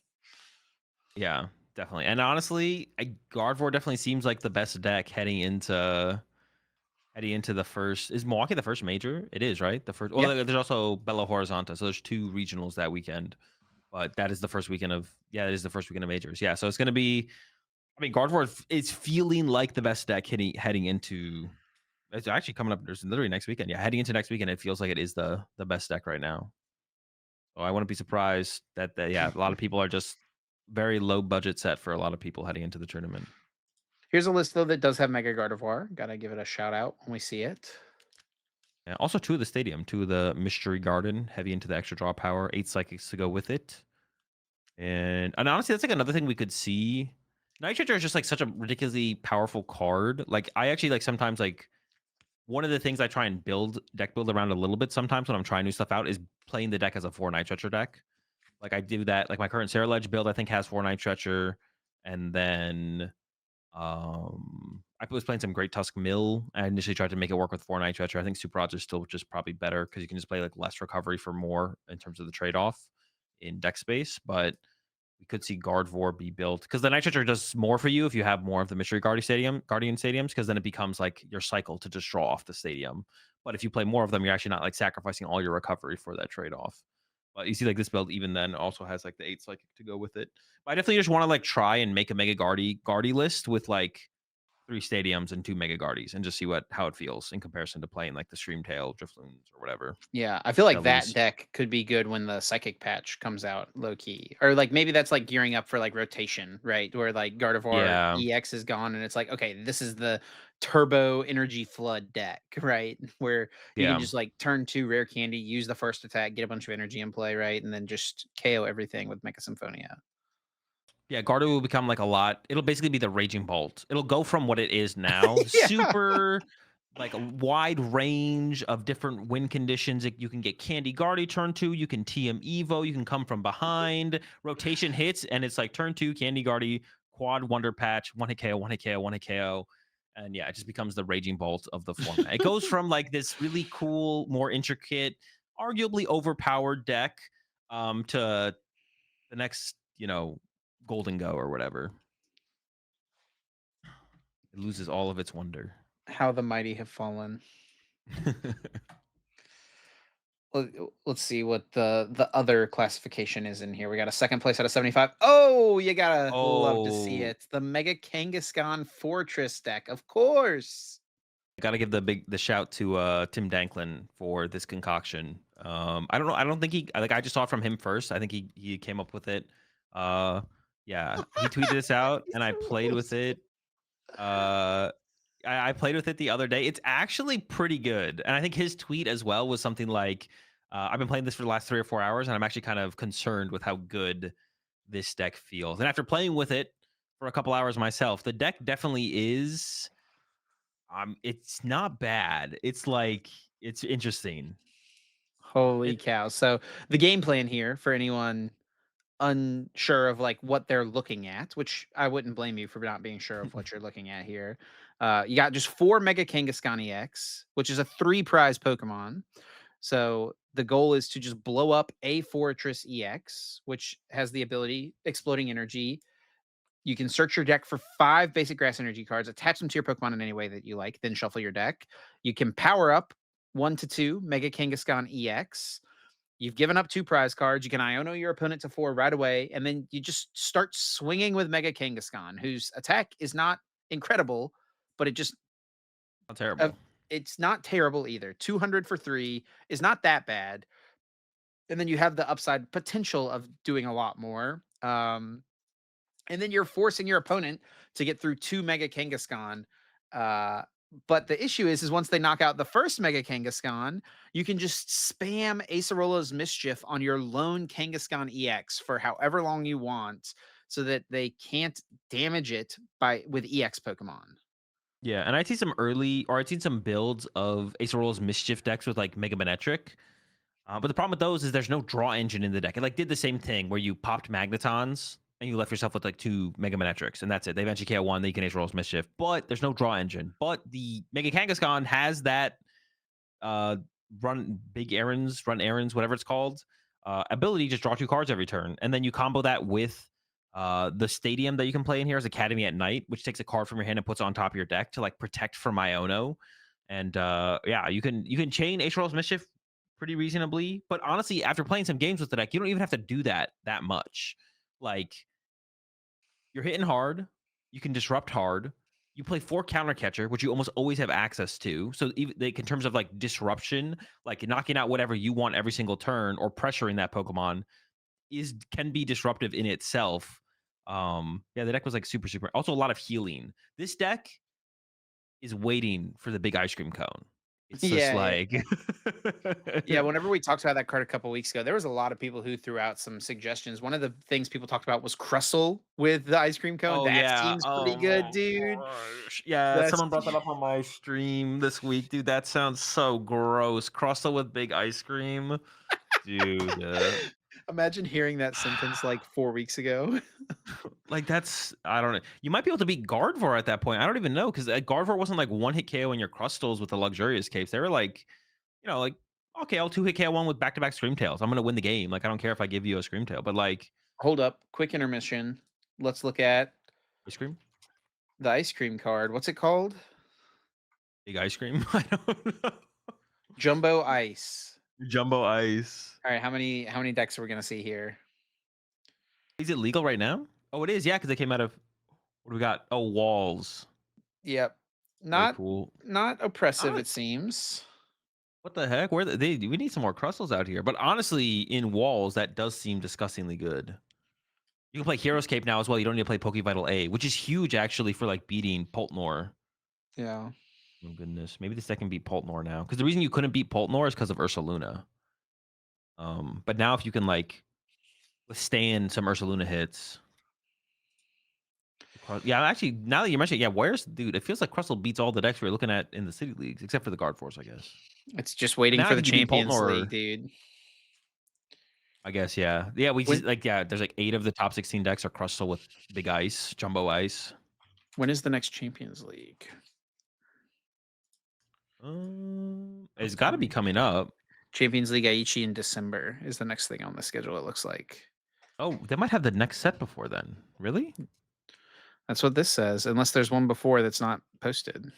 Yeah, definitely. And honestly, Gardevoir definitely seems like the best deck heading into the first. Is Milwaukee the first major? It is, right? The first. Well, Yeah. there's also Belo Horizonte, so there's 2 regionals that weekend. But that is the first weekend of it is the first weekend of majors. Yeah, so it's gonna be. I mean, Gardevoir is feeling like the best deck heading into. It's actually coming up. There's literally next weekend. Yeah, heading into next weekend, it feels like it is the best deck right now. So I wouldn't be surprised that yeah, a lot of people are just very low budget set for a lot of people heading into the tournament. Here's a list though that does have Mega Gardevoir. Gotta give it a shout out when we see it. Yeah, also 2 of the stadium, 2 of the Mystery Garden, heavy into the extra draw power, 8 psychics to go with it. And honestly, that's like another thing we could see. Night Charger is just like such a ridiculously powerful card. Like I actually like sometimes like one of the things I try and deck build around a little bit sometimes when I'm trying new stuff out is playing the deck as a 4 Night Stretcher deck. Like I do that. Like my current Sarah Ledge build, I think has 4 Night Stretcher, and then I was playing some Great Tusk Mill. I initially tried to make it work with 4 Night Stretcher. I think Super Odds is still just probably better because you can just play like less recovery for more in terms of the trade off in deck space, but we could see Gardevoir be built because the Night Stretcher does more for you if you have more of the Mystery Guardian stadiums, because then it becomes like your cycle to just draw off the stadium. But if you play more of them, you're actually not like sacrificing all your recovery for that trade off. But you see, like this build, even then, also has like the 8 psychic to go with it. But I definitely just want to like try and make a Mega Guardy list with like 3 stadiums and 2 Mega Guardies and just see how it feels in comparison to playing like the Streamtail, Drifloons, or whatever. Yeah, I feel like that Jellies. deck could be good when the psychic patch comes out low key. Or like maybe that's like gearing up for like rotation, right? Where like Gardevoir Yeah. EX is gone and it's like, okay, this is the turbo energy flood deck, right? Where you can Yeah. just like turn 2 rare candy, use the first attack, get a bunch of energy in play, right? And then just KO everything with Mecha Symphonia. Yeah, Gardevoir will become like a lot. It'll basically be the Raging Bolt. It'll go from what it is now, Yeah. super like a wide range of different win conditions. You can get Candy Guardy turn 2, you can TM Evo, you can come from behind, rotation hits, and it's like turn 2, Candy Guardy, quad Wonder Patch, 1 hit KO, 1 hit KO, 1 hit KO. And yeah, it just becomes the Raging Bolt of the format. It goes from like this really cool, more intricate, arguably overpowered deck to the next, Golden Go or whatever. It loses all of its wonder. How the mighty have fallen. Let's see what the other classification is in here. We got a second place out of 75. Oh, you gotta love to see Oh, it. The Mega Kangaskhan Fortress deck, of course. I gotta give the shout to Tim Danklin for this concoction. I don't know. I don't think I just saw it from him first. I think he came up with it. Uh, yeah, he tweeted this out, He's and I so played with awesome. it. Uh, I played with it the other day. It's actually pretty good, and I think his tweet as well was something like, "I've been playing this for the last 3 or 4 hours, and I'm actually kind of concerned with how good this deck feels." And after playing with it for a couple hours myself, the deck definitely is. It's not bad. It's interesting. Holy It cow. So the game plan here for anyone unsure of like what they're looking at, which I wouldn't blame you for not being sure of what you're looking at here. You got just 4 Mega Kangaskhan EX, which is a 3 prize Pokemon. So the goal is to just blow up a Fortress EX, which has the ability Exploding Energy. You can search your deck for 5 basic grass energy cards, attach them to your Pokemon in any way that you like, then shuffle your deck. You can power up 1 to 2 Mega Kangaskhan EX. You've given up 2 prize cards, you can Iono your opponent to 4 right away, and then you just start swinging with Mega Kangaskhan, whose attack is not incredible, but it just Not uh, terrible. it's not terrible either. 200 for 3 is not that bad, and then you have the upside potential of doing a lot more. And then you're forcing your opponent to get through 2 Mega Kangaskhan. Uh, but the issue is once they knock out the first Mega Kangaskhan, you can just spam Acerola's Mischief on your lone Kangaskhan EX for however long you want, so that they can't damage it by with EX Pokemon. Yeah, and I'd seen some early, or I'd seen some builds of Acerola's Mischief decks with like Mega Manetric. But the problem with those is there's no draw engine in the deck. It like did the same thing where you popped Magnetons and you left yourself with like 2 Mega Manetrics, and that's it. They eventually KO one, then you can Acerola's Mischief, but there's no draw engine. But the Mega Kangaskhan has that uh run errands, whatever it's called, ability to just draw 2 cards every turn. And then you combo that with the stadium that you can play in here as Academy at Night, which takes a card from your hand and puts it on top of your deck to like protect from Iono. And yeah, you can chain Acerol's Mischief pretty reasonably. But honestly, after playing some games with the deck, you don't even have to do that much. Like, you're hitting hard. You can disrupt hard. You play 4 counter catcher, which you almost always have access to. So even like in terms of like disruption, like knocking out whatever you want every single turn or pressuring that Pokemon is can be disruptive in itself. Yeah, the deck was like super. Also a lot of healing. This deck is waiting for the big ice cream cone. It's just Yeah. like Yeah, whenever we talked about that card a couple weeks ago, there was a lot of people who threw out some suggestions. One of the things people talked about was Crustle with the ice cream cone. Oh That yeah. seems pretty Oh good, my dude. gosh. Yeah, That's someone brought that up on my stream this week, dude. That sounds so gross. Crustle with big ice cream, dude. imagine hearing that sentence like 4 weeks ago. Like that's I don't know. You might be able to beat Gardevoir at that point. I don't even know because Gardevoir wasn't like one hit KO in your Crustals with the luxurious capes. They were like, like okay, I'll 2 hit KO one with back to back Screamtails. I'm gonna win the game. Like I don't care if I give you a Screamtail, but like Hold up, quick intermission. Let's look at ice cream, the ice cream card. What's it called? big ice cream. I don't know. Jumbo Ice. Jumbo ice. All right, how many decks are we gonna see here? Is it legal right now? Oh, it is. Yeah, because they came out of what do we got? Oh, walls. Yep. Very Not cool. not oppressive, Hon it seems. What the heck? Where we need some more crustals out here. But honestly, in walls, that does seem disgustingly good. You can play Hero's Cape now as well. You don't need to play Pokevital A, which is huge actually for like beating Poltnor. Yeah. Oh goodness. Maybe this deck can beat Poltnor now. Because the reason you couldn't beat Poltnor is because of Ursaluna. But now if you can like withstand some Ursaluna hits. Yeah, actually, now that you mention it, yeah, where's dude? It feels like Crustle beats all the decks we are looking at in the city leagues, except for the Guard Force, I guess. It's just But waiting now I for the think you beat Champions League, Poltnor. dude. I guess, yeah. Yeah, we just When like yeah, there's like 8 of the top 16 decks are Crustle with big ice, jumbo ice. when is the next Champions League? It's got to be Upcoming coming up. Champions League Aichi in December is the next thing on the schedule, it looks like. Oh, they might have the next set before then. Really? That's what this says, unless there's one before that's not posted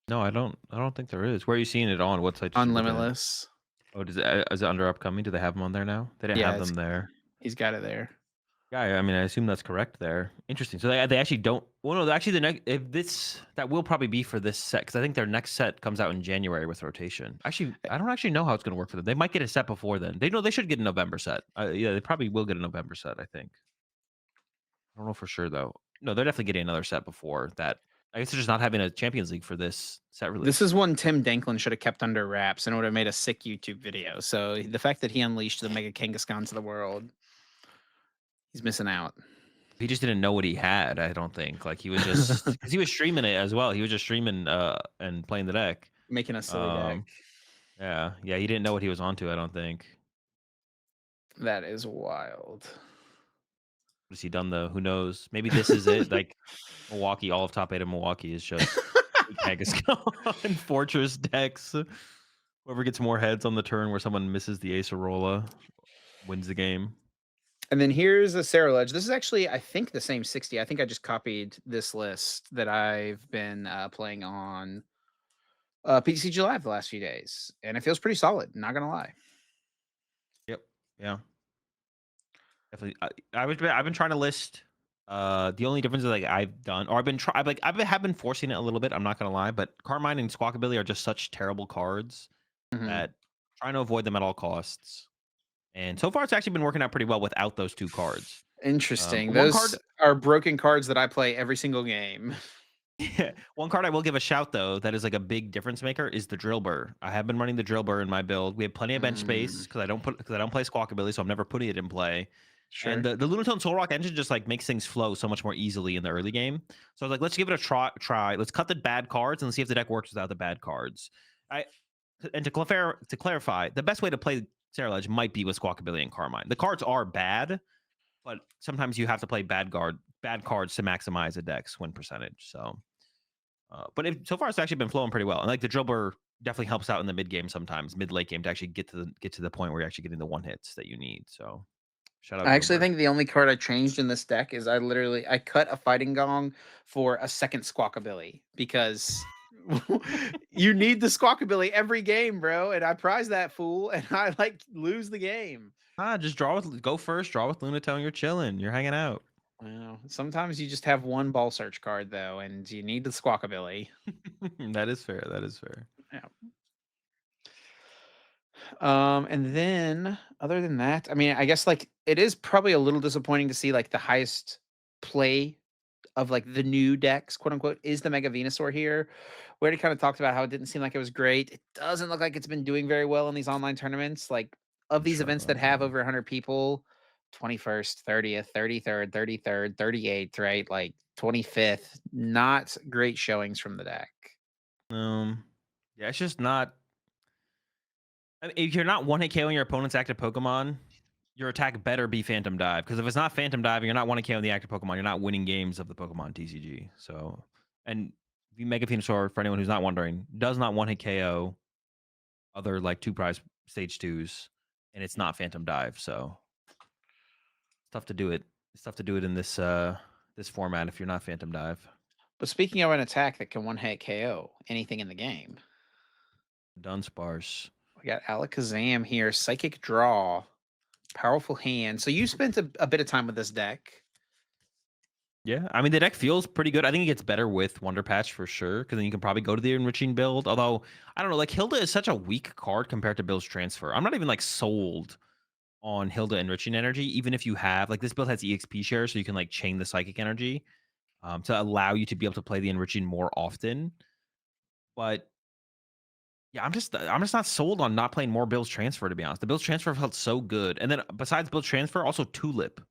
No, I don't. I don't think there is. Where are you seeing it on? What site did on you look at? Limitless. Oh, is it under upcoming? Do they have them on there now? They didn't Yeah, have them there. he's got it there. Yeah, I mean, I assume that's correct there. Interesting. So they actually don't. Well, no, actually, the next if this that will probably be for this set because I think their next set comes out in January with rotation. Actually, I don't actually know how it's going to work for them. They might get a set before then. They know they should get a November set. Yeah, they probably will get a November set. I think. I don't know for sure though. No, they're definitely getting another set before that. I guess they're just not having a Champions League for this set This release. is one Tim Danklin should have kept under wraps and would have made a sick YouTube video. So the fact that he unleashed the Mega Kangaskhan to the world, he's missing out. He just didn't know what he had. I don't think. Like he was just because he was streaming it as well. He was just streaming and playing the deck. Making a silly deck. Um, yeah. He didn't know what he was onto. I don't think. That is wild. What has he done though? Who knows? Maybe this is it. Like Milwaukee, all of top 8 of Milwaukee is just Kangaskhan Fortress decks. Whoever gets more heads on the turn where someone misses the Acerola wins the game. And then here's a Ledge. This is actually, I think, the same 60. I think I just copied this list that I've been playing on PCG Live the last few days, and it feels pretty solid. Not gonna lie. Yep. Yeah, definitely. I've been trying to list. The only difference is like I've done, or I've been try, I've like I've been, have been forcing it a little bit. I'm not gonna lie, but Carmine and Squawkabilly are just such terrible cards Mhm. that trying to avoid them at all costs. And so far, it's actually been working out pretty well without those two cards. Interesting. One card, Those are broken cards that I play every single game. one card I will give a shout though that is like a big difference maker is the Drill Burr. I have been running the Drill Burr in my build. We have plenty of bench Mm, space because I don't play Squawkabilly, so I'm never putting it in play. And sure. the Lunatone Soul Rock engine just like makes things flow so much more easily in the early game. So I was like, let's give it a try. Let's cut the bad cards and see if the deck works without the bad cards. I and to clarify, the best way to play Sarah Ledge might be with Squawkabilly and Carmine. The cards are bad, but sometimes you have to play bad cards to maximize a deck's win percentage. So, so far it's actually been flowing pretty well. And like the Dribber definitely helps out in the mid game sometimes, mid late game to actually get to the point where you're actually getting the one hits that you need. So shout out I actually Dribber. think the only card I changed in this deck is I cut a fighting gong for a second Squawkabilly because you need the Squawkabilly every game, bro. And I prize that fool and I like lose the game. Just go first, draw with Lunatone. You're chilling. You're hanging out. Well, sometimes you just have one ball search card though, and you need the Squawkabilly. That is fair. That is fair. Yeah. And then other than that, I mean, I guess like it is probably a little disappointing to see like the highest play of like the new decks, quote unquote, is the Mega Venusaur here. We already kind of talked about how it didn't seem like it was great. It doesn't look like it's been doing very well in these online tournaments. Like of I'm these events that struggling. have Yeah. over 100 people, 21st, 30th, 33rd, 33rd, 38th, right? Like 25th, not great showings from the deck. Um. Yeah, it's just not. I mean, if you're not one hit KOing your opponent's active Pokemon, your attack better be Phantom Dive. Because if it's not Phantom Dive, you're not one hit KOing the active Pokemon. You're not winning games of the Pokemon TCG. So, and the Mega Venusaur, for anyone who's not wondering, does not one hit KO other like two prize stage twos, and it's not Phantom Dive. So it's tough to do it. It's tough to do it in this format if you're not Phantom Dive. But speaking of an attack that can one hit KO anything in the game, Dunsparce. we got Alakazam here, Psychic Draw, powerful hand. So you spent a bit of time with this deck. Yeah, I mean the deck feels pretty good. I think it gets better with Wonder Patch for sure, because then you can probably go to the enriching build. Although I don't know, like Hilda is such a weak card compared to Bill's Transfer. I'm not even like sold on Hilda enriching energy, even if you have like this build has EXP share, so you can like chain the psychic energy to allow you to be able to play the enriching more often. But yeah, I'm just not sold on not playing more Bill's Transfer, to be honest. The Bill's Transfer felt so good, and then besides Bill's Transfer, also Tulip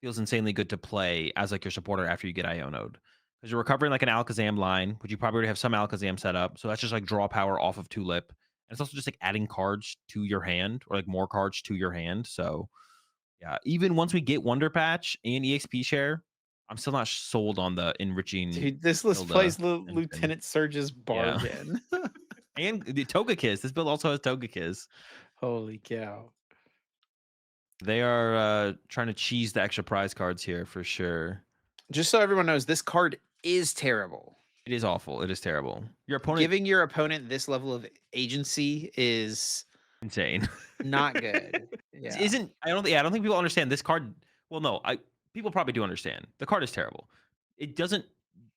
feels insanely good to play as like your supporter after you get Ionoed. Because you're recovering like an Alakazam line, which you probably already have some Alakazam set up. So that's just like draw power off of Tulip. And it's also just like adding cards to your hand or like more cards to your hand. So yeah, even once we get Wonder Patch and EXP share, I'm still not sold on the enriching Dude, this list Hilda plays engine. Lieutenant Surge's Yeah. bargain. And the Togekiss. This build also has Togekiss. Holy cow. They are trying to cheese the extra prize cards here for sure. Just so everyone knows, this card is terrible. It is awful. It is terrible. Your opponent Giving your opponent this level of agency is insane. not good. Yeah. Isn't I don't think people understand this card. Well, no, I people probably do understand. The card is terrible. It doesn't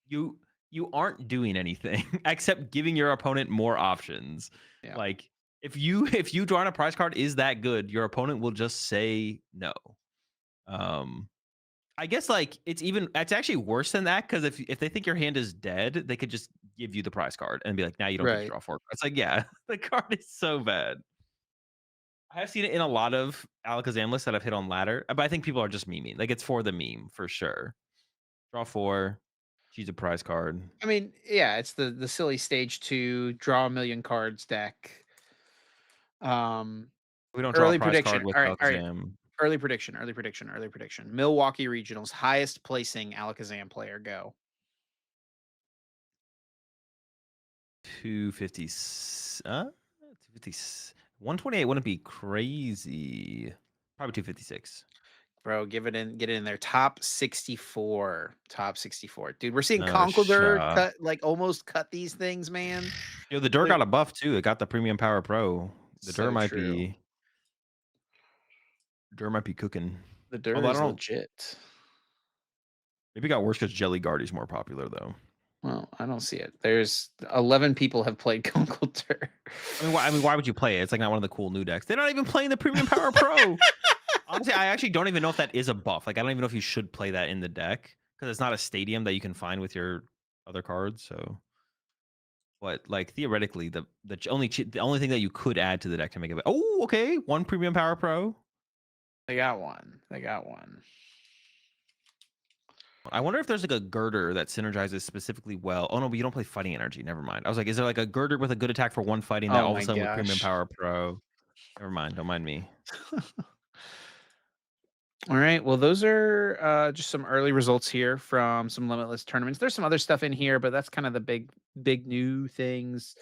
you you aren't doing anything except giving your opponent more options. Yeah. Like if you drawing a prize card is that good, your opponent will just say no. Um I guess like it's actually worse than that because if they think your hand is dead, they could just give you the prize card and be like, now you don't get to Right. draw four cards. Like, yeah, the card is so bad. I have seen it in a lot of Alakazam lists that I've hit on ladder, but I think people are just memeing. Like it's for the meme for sure. Draw four, choose a prize card. I mean, yeah, it's the silly stage 2 draw a million cards deck. Um We don't draw a early prize prediction. card with All right, all right. Alakazam. Early prediction. Milwaukee Regionals highest placing Alakazam player go. 250 250 128 wouldn't be crazy. Probably 256. Bro, get it in there. Top 64. Top 64. Dude, we're seeing No Conkeldurr shot. cut like almost cut these things, man. Yo, the Dur They're got a buff too. It got the Premium Power Pro. The Dur so might true. be Dur might be cooking. The Dur Although I is don't know. legit. Maybe it got worse because Jelly Guardy's more popular though. Well, I don't see it. There's 11 people have played Kunkel Dur. Why would you play it? It's like not one of the cool new decks. They're not even playing the Premium Power Pro. Honestly, I actually don't even know if that is a buff. Like, I don't even know if you should play that in the deck because it's not a stadium that you can find with your other cards. So, but like theoretically, the only thing that you could add to the deck to make it. Oh, okay, one Premium Power Pro. They got one. They got one. I wonder if there's like a girder that synergizes specifically well. Oh no, but you don't play fighting energy. Never mind. I was like, is there like a girder with a good attack for one fighting that Oh all of a my sudden with Premium gosh. Power Pro? Never mind. Don't mind me. All right. Well, those are just some early results here from some limitless tournaments. There's some other stuff in here, but that's kind of the big new things.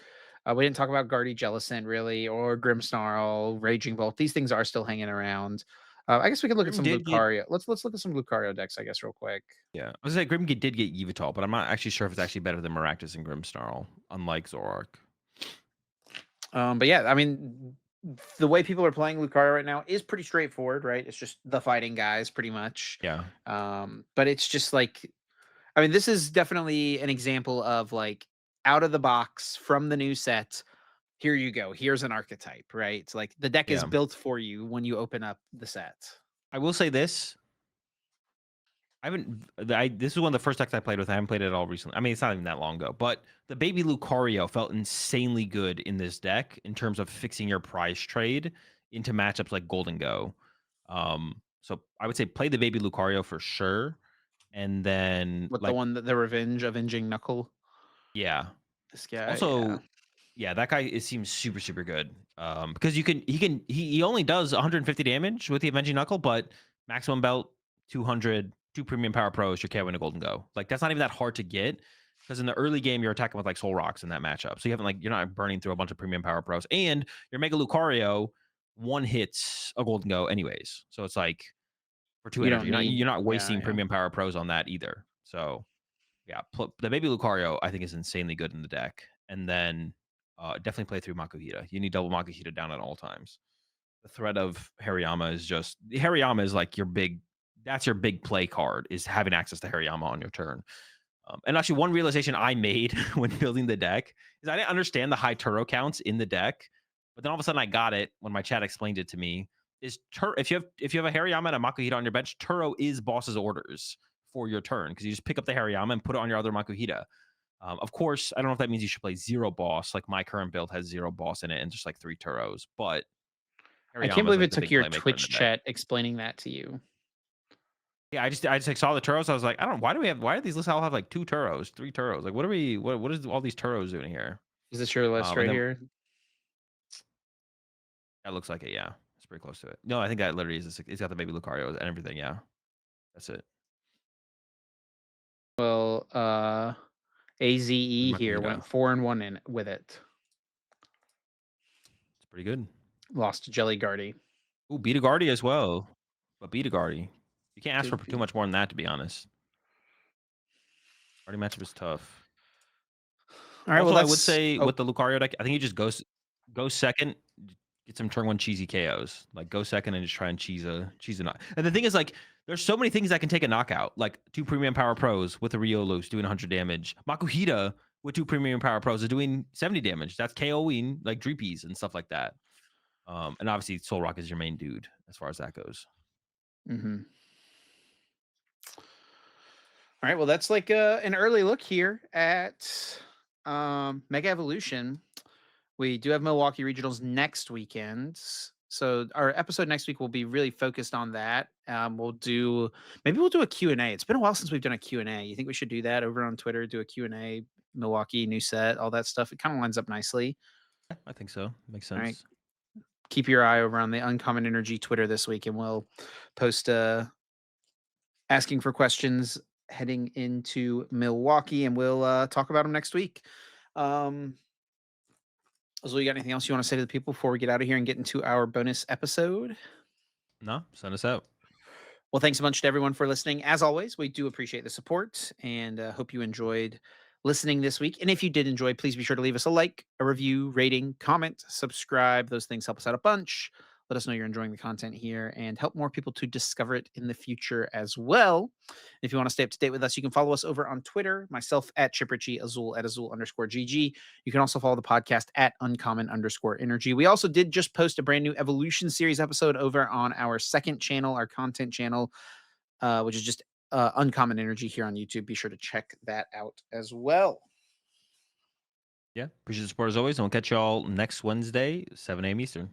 We didn't talk about Guardy Jellicent really, or Grimmsnarl, Raging Bolt. These things are still hanging around. I guess we could look at Grim some did get Lucario. Let's look at some Lucario decks, I guess, real quick. Yeah. I was gonna say did get Yveltal, but I'm not actually sure if it's actually better than Maractus and Grimmsnarl, unlike Zoroark. But yeah, I mean, the way people are playing Lucario right now is pretty straightforward, right? It's just the fighting guys, pretty much. Yeah. But it's just like, I mean, this is definitely an example of like out of the box from the new set. Here you go. Here's an archetype, right? It's like the deck is Yeah. built for you when you open up the set. I will say this. I haven't. This is one of the first decks I played with. I haven't played it at all recently. I mean, it's not even that long ago. But the baby Lucario felt insanely good in this deck in terms of fixing your prize trade into matchups like Golden Go. So I would say play the baby Lucario for sure, and then With the like one that the Revenge Avenging Knuckle. yeah. This guy, yeah. Also, yeah, that guy it seems super super good. Because he only does 150 damage with the Avenging Knuckle, but maximum belt 200, two premium power pros, you're KOing a golden go. Like that's not even that hard to get because in the early game you're attacking with like soul rocks in that matchup, so you haven't like you're not burning through a bunch of premium power pros, and your Mega Lucario one hits a golden go anyways, so it's like for two You energy, don't need, you're not yeah, wasting yeah. premium power pros on that either. So yeah, the baby Lucario I think is insanely good in the deck, and then definitely play through Makuhita. You need double Makuhita down at all times. The threat of Hariyama is like your big. That's your big play card is having access to Hariyama on your turn. And actually, one realization I made when building the deck is I didn't understand the high Turo counts in the deck, but then all of a sudden I got it when my chat explained it to me. If you have a Hariyama and a Makuhita on your bench, Turo is boss's orders for your turn because you just pick up the Hariyama and put it on your other Makuhita. Of course, I don't know if that means you should play zero boss. Like my current build has zero boss in it and just like three Turos, but I can't Hariyama is believe like it the took big your playmaker in the Twitch deck. chat explaining that to you. Yeah, I just like saw the Turos. I was like, I don't. Why do these lists all have like two Turos, three Turos? Like, what is all these Turos doing here? Is this your list And right then here? that looks like it. Yeah, it's pretty close to it. No, I think that literally is. It's got the baby Lucario and everything. Yeah, that's it. Well, AZE here Makuhita. went 4-1 in with it. It's pretty good. Lost to Jelly Guardy. Ooh, beat a Guardy as well, but beat a Guardy. You can't ask for Did too beat. much more than that, to be honest. Guardy matchup is tough. All right, well Also, I would that's say oh, with the Lucario deck, I think you just go second, get some turn one cheesy KOs. Like go second and just try and cheese a knock. And the thing is, like, there's so many things that can take a knockout. Like two premium power pros with a Riolus doing 100 damage. Makuhita with two premium power pros is doing 70 damage. That's KOing like Dreepies and stuff like that. And obviously Soul Rock is your main dude as far as that goes. mhm. All right, well that's like an early look here at Mega Evolution. We do have Milwaukee Regionals next weekend. So our episode next week will be really focused on that. Maybe we'll do a Q&A. It's been a while since we've done a Q&A. You think we should do that over on Twitter, do a Q&A, Milwaukee, new set, all that stuff. It kind of lines up nicely. Yeah, I think so. Makes All right. sense. Keep your eye over on the Uncommon Energy Twitter this week and we'll post asking for questions heading into Milwaukee and we'll talk about them next week. Azul, you got anything else you want to say to the people before we get out of here and get into our bonus episode? No, send us out. Well, thanks a bunch to everyone for listening. As always, we do appreciate the support and hope you enjoyed listening this week. And if you did enjoy, please be sure to leave us a like, a review, rating, comment, subscribe. Those things help us out a bunch. Let us know you're enjoying the content here and help more people to discover it in the future as well. If you want to stay up to date with us, you can follow us over on Twitter, myself at ChipRitchie, Azul at Azul_GG. You can also follow the podcast at Uncommon_Energy. We also did just post a brand new Evolution Series episode over on our second channel, our content channel, which is just Uncommon Energy here on YouTube. Be sure to check that out as well. Yeah. Appreciate the support as always. And we'll catch y'all next Wednesday, 7 a.m. Eastern.